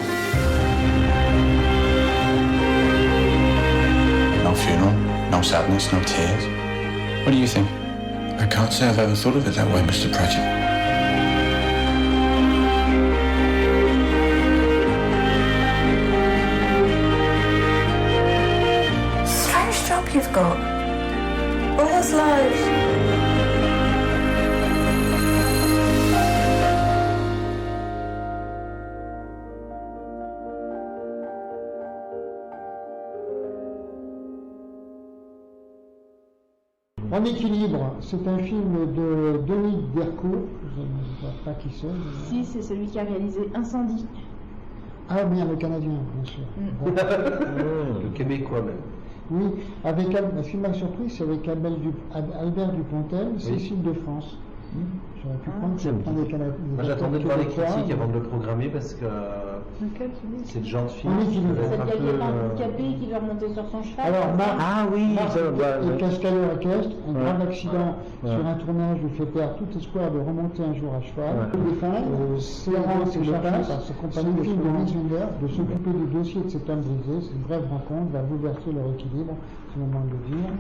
No funeral, no sadness, no tears. What do you think? I can't say I've ever thought of it that way, Mr. Pratchett. Strange job you've got. All those lives. En équilibre, c'est un film de Denis Dercourt, je ne sais pas qui c'est. Si, c'est celui qui a réalisé Incendie. Ah bien, le Canadien, bien sûr. Le Québécois même. Oui, avec un film à surprise, c'est avec Albert Dupontel, Cécile de France. J'aurais pu prendre des Canadiens. Moi j'attendais de voir les critiques avant de le programmer parce que c'est le genre de film qui C'est peut être un le peu... gars handicapé qui veut remonter sur son cheval. Alors, Ah oui, Marc est cascadeur équestre, un grave Ouais. accident sur un tournage lui fait perdre tout espoir de remonter un jour à cheval. C'est chargé par sa compagnie de film de Wiesender de s'occuper du dossier de cet homme brisé. Cette brève rencontre va bouleverser leur équilibre, c'est le moment de le dire.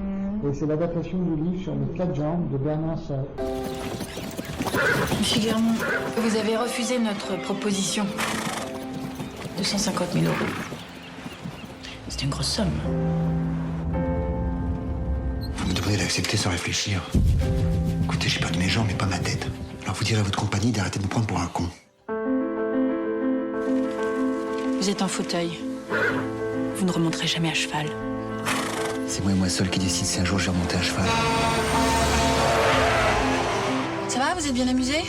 Et c'est l'adaptation du livre sur les 4 jambes de Bernard Salle. Monsieur Guermont, vous avez refusé notre proposition. 250 000 €. C'est une grosse somme. Vous me demandez d'accepter sans réfléchir. Écoutez, j'ai perdu mes jambes, mais pas ma tête. Alors vous direz à votre compagnie d'arrêter de me prendre pour un con. Vous êtes en fauteuil. Vous ne remonterez jamais à cheval. C'est moi et moi seul qui décide si un jour je vais remonter à cheval. Ça va, vous êtes bien amusé?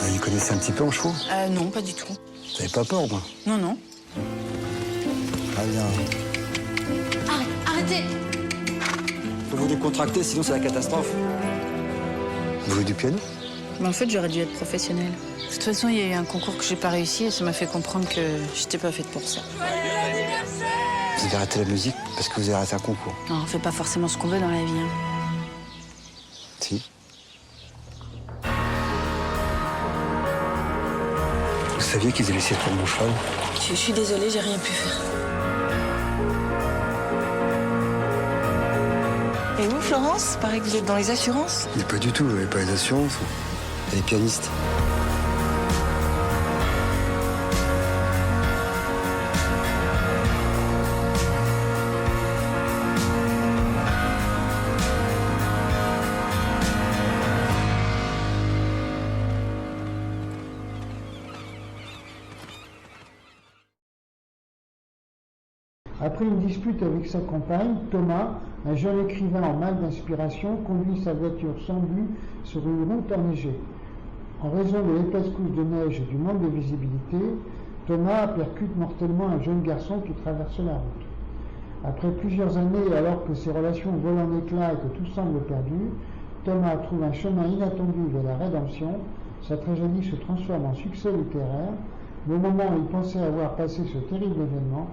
Vous y connaissez un petit peu en chevaux? Non, pas du tout. Vous n'avez pas peur, moi? Non, non. Très bien. Arrêtez! Faut vous décontracter, sinon c'est la catastrophe. Vous jouez du piano? Mais en fait, j'aurais dû être professionnelle. De toute façon, il y a eu un concours que j'ai pas réussi et ça m'a fait comprendre que j'étais pas faite pour ça. Joyeux anniversaire! avez arrêté la musique parce que vous avez raté un concours. Non, on fait pas forcément ce qu'on veut dans la vie. Hein. Si. Vous saviez qu'ils allaient essayer de prendre mon cheval? Je suis désolée, j'ai rien pu faire. Et vous, Florence, paraît que vous êtes dans les assurances? Mais pas du tout, elle n'est pas les assurances. Elle est pianiste. Après une dispute avec sa compagne, Thomas, un jeune écrivain en manque d'inspiration, conduit sa voiture sans but sur une route enneigée. En raison de l'épaisse couche de neige et du manque de visibilité, Thomas percute mortellement un jeune garçon qui traverse la route. Après plusieurs années, alors que ses relations volent en éclats et que tout semble perdu, Thomas trouve un chemin inattendu vers la rédemption. Sa tragédie se transforme en succès littéraire. Mais au moment où il pensait avoir passé ce terrible événement,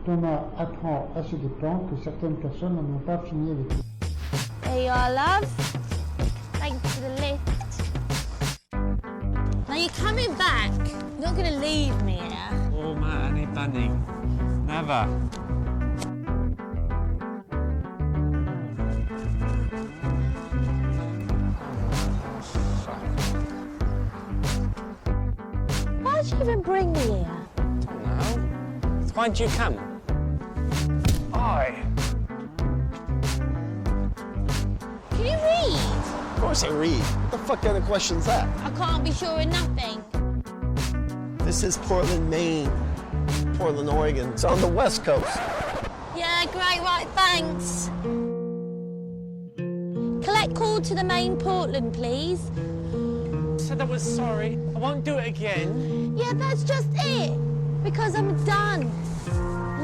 Thomas apprend à ses dépens que certaines personnes n'en ont pas fini avec lui. There you are, love. Thanks for the lift. Now you're coming back. You're not going to leave me here. Oh, Matt, Annie Bunning. Never. Why'd you even bring me here? No. Why'd you come? Can you read? Of course I read. What the fuck kind of question's that? I can't be sure of nothing. This is Portland, Maine. Portland, Oregon. It's on the West Coast. Yeah, great, right, thanks. Collect call to the main Portland, please. Said I was sorry. I won't do it again. Yeah, that's just it. Because I'm done.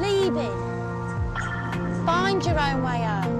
Leaving. Find your own way home.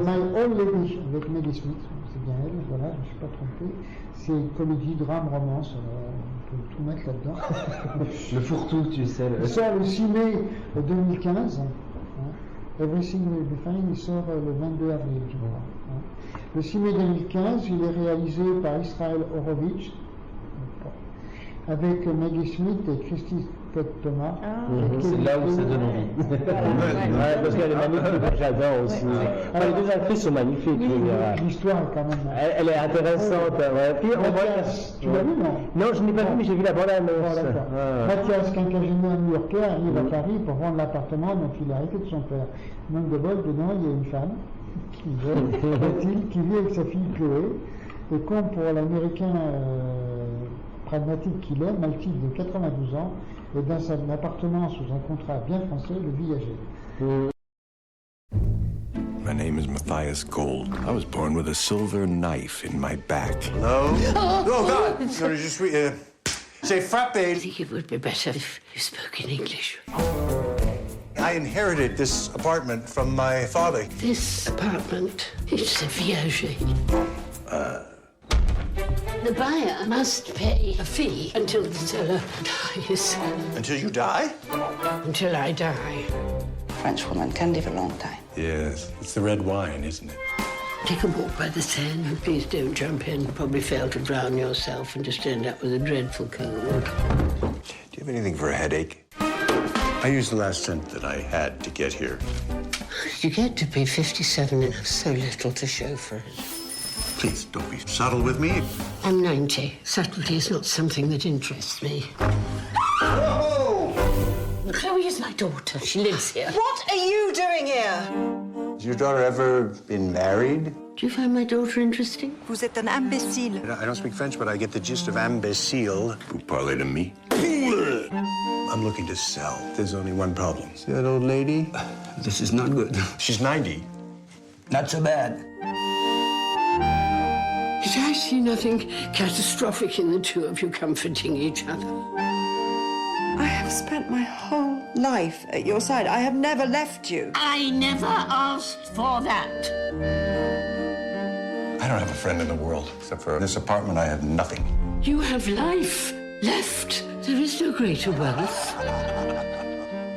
My Old Lady avec Maggie Smith, c'est bien elle, voilà, je ne suis pas trompé. C'est comédie, drame, romance, on peut tout mettre là-dedans. Le fourre-tout, tu sais. Il sort le 6 mai 2015. Everything Will Be Fine, il sort le 22 avril, je crois. Le 6 mai 2015, il est réalisé par Israel Horovitch, avec Maggie Smith et Christy Scott-Thomas. C'est là où ça donne envie. Ouais, parce qu'elle est magnifique, j'adore aussi. Les deux actrices sont magnifiques. L'histoire est quand même... Elle est intéressante. Ouais. Puis on voit... Tu l'as vu, non? Non, je n'ai pas vu, mais j'ai vu la bande-annonce. Mathias, quinquagénaire new-yorkais, arrive à Paris pour rendre l'appartement dont il a hérité de son père. Manque de bol, dedans, il y a une femme qui vit avec sa fille Chloé. Et comme pour l'américain pragmatique qu'il est, Maltide de 92 ans, et dans un appartement sous un contrat bien français, le villager. My name is Matthias Gold. I was born with a silver knife in my back. Hello? Oh, God! No, just say frappe. I think it would be better if you spoke in English. I inherited this apartment from my father. This apartment is a villager. The buyer must pay a fee until the seller dies. Until you die? Until I die. French woman can live a long time. Yes, it's the red wine, isn't it? Take a walk by the Seine and please don't jump in. Probably fail to drown yourself and just end up with a dreadful cold. Do you have anything for a headache? I used the last cent that I had to get here. How did you get to be 57 and have so little to show for it? Please, don't be subtle with me. I'm 90. Subtlety is not something that interests me. Oh! Chloe is my my daughter? She lives here. What are you doing here? Has your daughter ever been married? Do you find my daughter interesting? Vous êtes un imbécile. I don't speak French, but I get the gist of imbécile. Vous parlez de me? I'm looking to sell. There's only one problem. See that old lady? This is not good. She's 90. Not so bad. Did I see nothing catastrophic in the two of you comforting each other? I have spent my whole life at your side. I have never left you. I never asked for that. I don't have a friend in the world. Except for this apartment, I have nothing. You have life left. There is no greater wealth.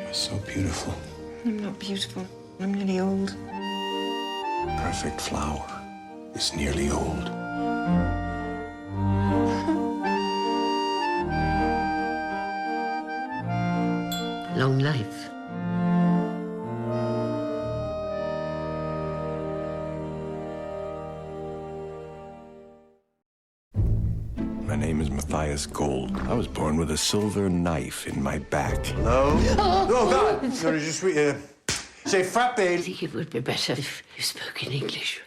You're so beautiful. I'm not beautiful. I'm nearly old. Perfect flower is nearly old. Long life. My name is Matthias Gold. I was born with a silver knife in my back. Hello? Oh, God! No, just say frappe. I think it would be better if you spoke in English.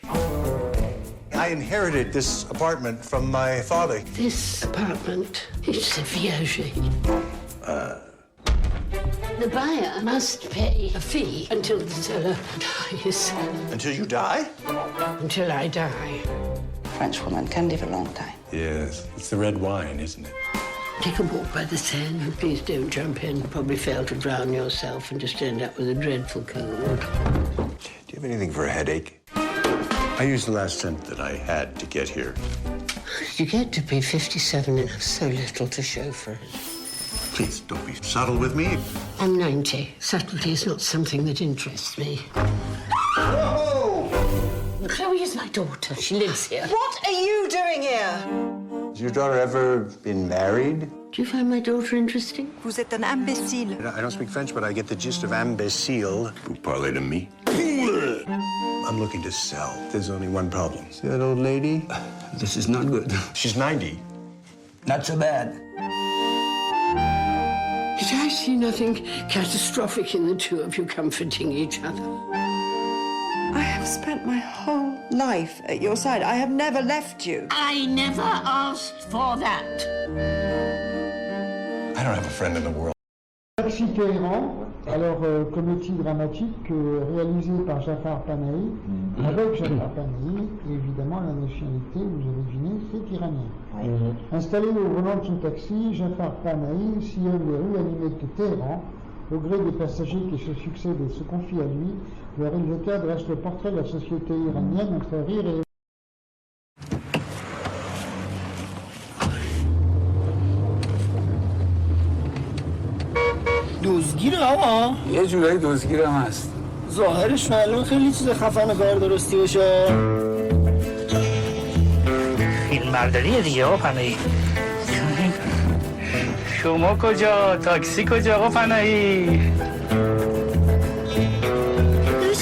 I inherited this apartment from my father. This apartment is a viager. The buyer must pay a fee until the seller dies. Until you die? Until I die. French woman can live a long time. Yes, it's the red wine, isn't it? Take a walk by the Seine and please don't jump in. Probably fail to drown yourself and just end up with a dreadful cold. Do you have anything for a headache? I used the last cent that I had to get here. How did you get to be 57 and have so little to show for it? Please, don't be subtle with me. I'm 90. Subtlety is not something that interests me. Whoa! Chloe is my daughter. She lives here. What are you doing here? Has your daughter ever been married? Do you find my daughter interesting? Vous êtes un imbécile. I don't speak French, but I get the gist of imbécile. Vous parlez de me? I'm looking to sell. There's only one problem. See that old lady? This is not good. She's 90. Not so bad. Did I see nothing catastrophic in the two of you comforting each other? I have spent my whole life at your side. I have never left you. I never asked for that. I don't have a friend in the world. Taxi Téhéran, alors comédie dramatique réalisée par Jafar Panahi, avec Jafar Panahi, et évidemment la nationalité, vous avez deviné, c'est iranien. Installé au volant de son taxi, Jafar Panahi sillonne les rues animées de Téhéran, au gré des passagers qui se succèdent et se confient à lui. Le réalisateur dresse le portrait de la société iranienne entre rire et دزگیره آقا یه جورایی دزگیره هم هست ظاهرش معلومه خیلی چیز خفن کار درستی باشه فیلم برداریه دیگه آقا پناهی شما کجا؟ تاکسی کجا آقا پناهی؟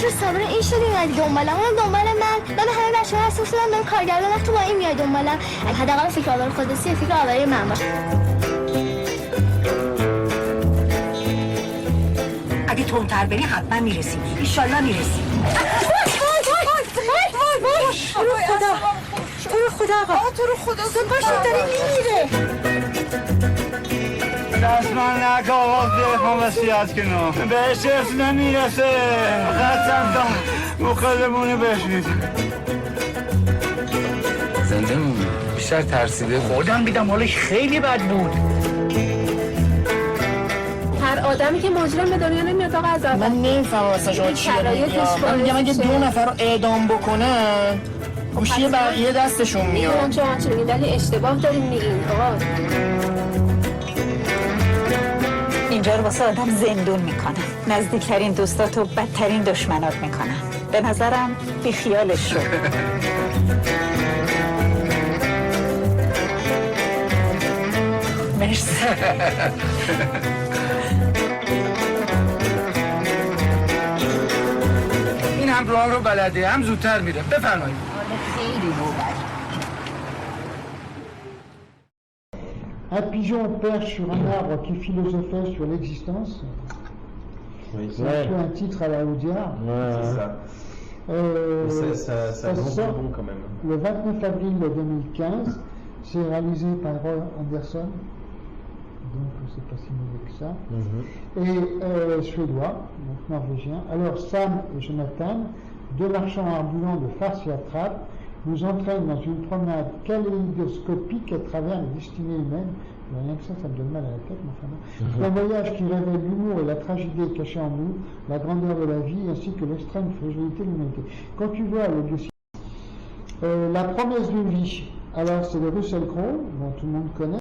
چرا سابقه این شدی اینقدر دنبالم اونم دنبال من به همه بچه ها حساس دارم دارم کارگردان وقت تو با این میای دنبالم حداقل فکر آوری خودسی فکر آوری من باش اگه تندتر بری حتما میرسی ایشالله میرسی تو رو خدا آقا تو رو خدا پاشو داره میمیره دست من نکه آقا بخوام وسیعت کنم بهش حرف نمیرسه قطعم تا مخدمونه بشنید زنده مومن بیشتر ترسیده خودم بیدم حالش خیلی بد بود هر آدمی که مجرم به دنیا نمیاد آقا از من نمیفهمم اصلا شما چی دارید میگم من میگم اگه 2 نفر رو اعدام بکنن خب چیه بقیه دستشون میاد میدونم شما چی میگید ولی اشتباه داریم میگین آقا اینجا رو واسه آدم زندون میکنن نزدیکترین دوستاتو بدترین دشمنات میکنن به نظرم بیخیالش رو مرسی این هم راه رو بلده هم زودتر میره بفرمایید خیلی Un pigeon perche sur un arbre qui philosophait sur l'existence. C'est un peu un titre à la Audiard. C'est ça. Ça sort bon quand même. Le 29 avril 2015, c'est réalisé par Roy Anderson, donc c'est pas si mauvais que ça, et suédois, donc norvégien. Alors Sam et Jonathan, deux marchands ambulants de farce et attrape, nous entraînent dans une promenade kaléidoscopique à travers les destinées humaines. Rien que ça me donne mal à la tête, mais enfin, un voyage qui révèle l'humour et la tragédie cachée en nous, la grandeur de la vie, ainsi que l'extrême fragilité de l'humanité. Quand tu vois la promesse d'une vie, alors c'est le Russell Crowe, dont tout le monde connaît.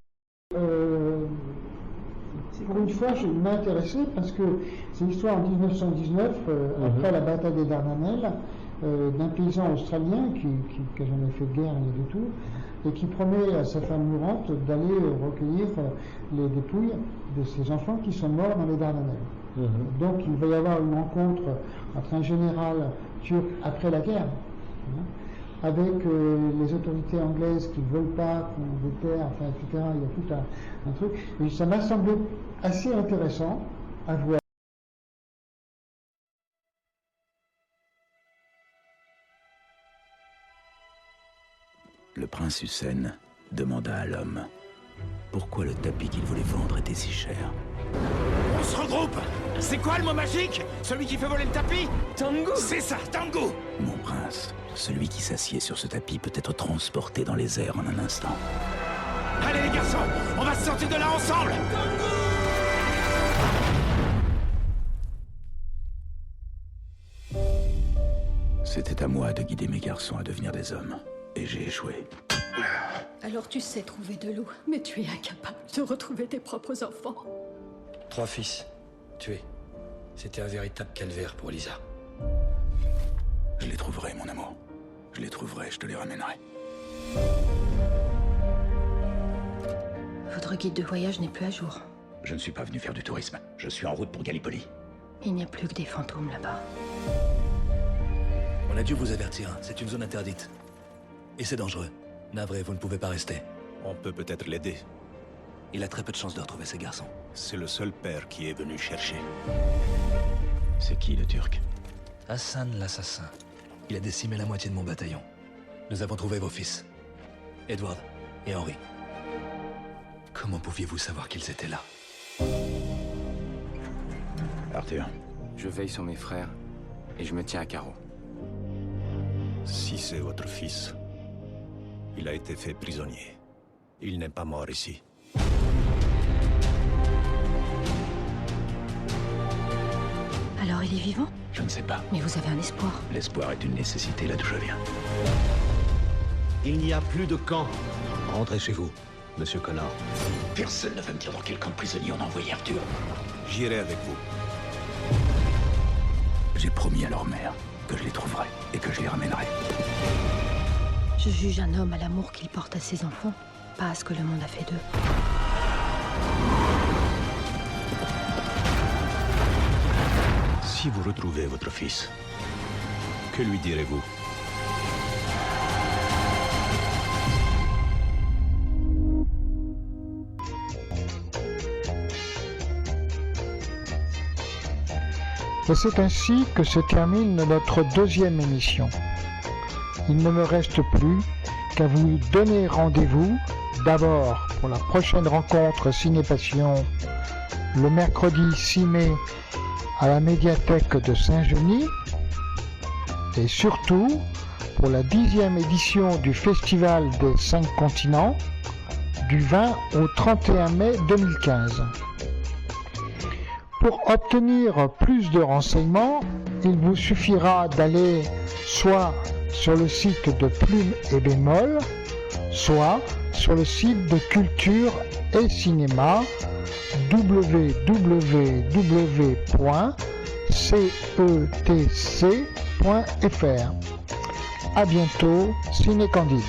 Pour une fois, je m'ai intéressé parce que c'est l'histoire en 1919, après la bataille des Dardanelles, d'un paysan australien qui n'a jamais fait de guerre ni du tout, et qui promet à sa femme mourante d'aller recueillir les dépouilles de ses enfants qui sont morts dans les Dardanelles. Donc il va y avoir une rencontre entre un général turc après la guerre, avec les autorités anglaises qui ne veulent pas qu'on déterre, enfin, etc. Il y a tout un truc. Et ça m'a semblé assez intéressant à voir. Le prince Hussein demanda à l'homme pourquoi le tapis qu'il voulait vendre était si cher. On se regroupe. C'est quoi le mot magique? Celui qui fait voler le tapis? Tango. C'est ça, tango. Mon prince, celui qui s'assied sur ce tapis peut être transporté dans les airs en un instant. Allez les garçons, on va sortir de là ensemble. C'était à moi de guider mes garçons à devenir des hommes. Et j'ai échoué. Alors tu sais trouver de l'eau, mais tu es incapable de retrouver tes propres enfants. 3 fils, tués. C'était un véritable calvaire pour Lisa. Je les trouverai, mon amour. Je les trouverai, je te les ramènerai. Votre guide de voyage n'est plus à jour. Je ne suis pas venu faire du tourisme. Je suis en route pour Gallipoli. Il n'y a plus que des fantômes là-bas. On a dû vous avertir, c'est une zone interdite. Et c'est dangereux. Navré, vous ne pouvez pas rester. On peut peut-être l'aider. Il a très peu de chances de retrouver ses garçons. C'est le seul père qui est venu chercher. C'est qui le Turc? Hassan l'assassin. Il a décimé la moitié de mon bataillon. Nous avons trouvé vos fils. Edward et Henry. Comment pouviez-vous savoir qu'ils étaient là? Arthur. Je veille sur mes frères et je me tiens à carreau. Si c'est votre fils, il a été fait prisonnier. Il n'est pas mort ici. Alors il est vivant? Je ne sais pas. Mais vous avez un espoir. L'espoir est une nécessité là d'où je viens. Il n'y a plus de camp. Rentrez chez vous, Monsieur Connor. Personne ne va me dire dans quel camp de prisonniers on a envoyé Arthur. J'irai avec vous. J'ai promis à leur mère que je les trouverai et que je les ramènerai. Je juge un homme à l'amour qu'il porte à ses enfants, pas à ce que le monde a fait d'eux. Si vous retrouvez votre fils, que lui direz-vous? Et c'est ainsi que se termine notre deuxième émission. Il ne me reste plus qu'à vous donner rendez-vous d'abord pour la prochaine rencontre Ciné-Passion le mercredi 6 mai à la médiathèque de Saint-Genis et surtout pour la 10e édition du Festival des 5 continents du 20 au 31 mai 2015. Pour obtenir plus de renseignements, il vous suffira d'aller soit sur le site de Plume et Bémol, soit sur le site de Culture et Cinéma www.cetc.fr. À bientôt, Ciné Candide.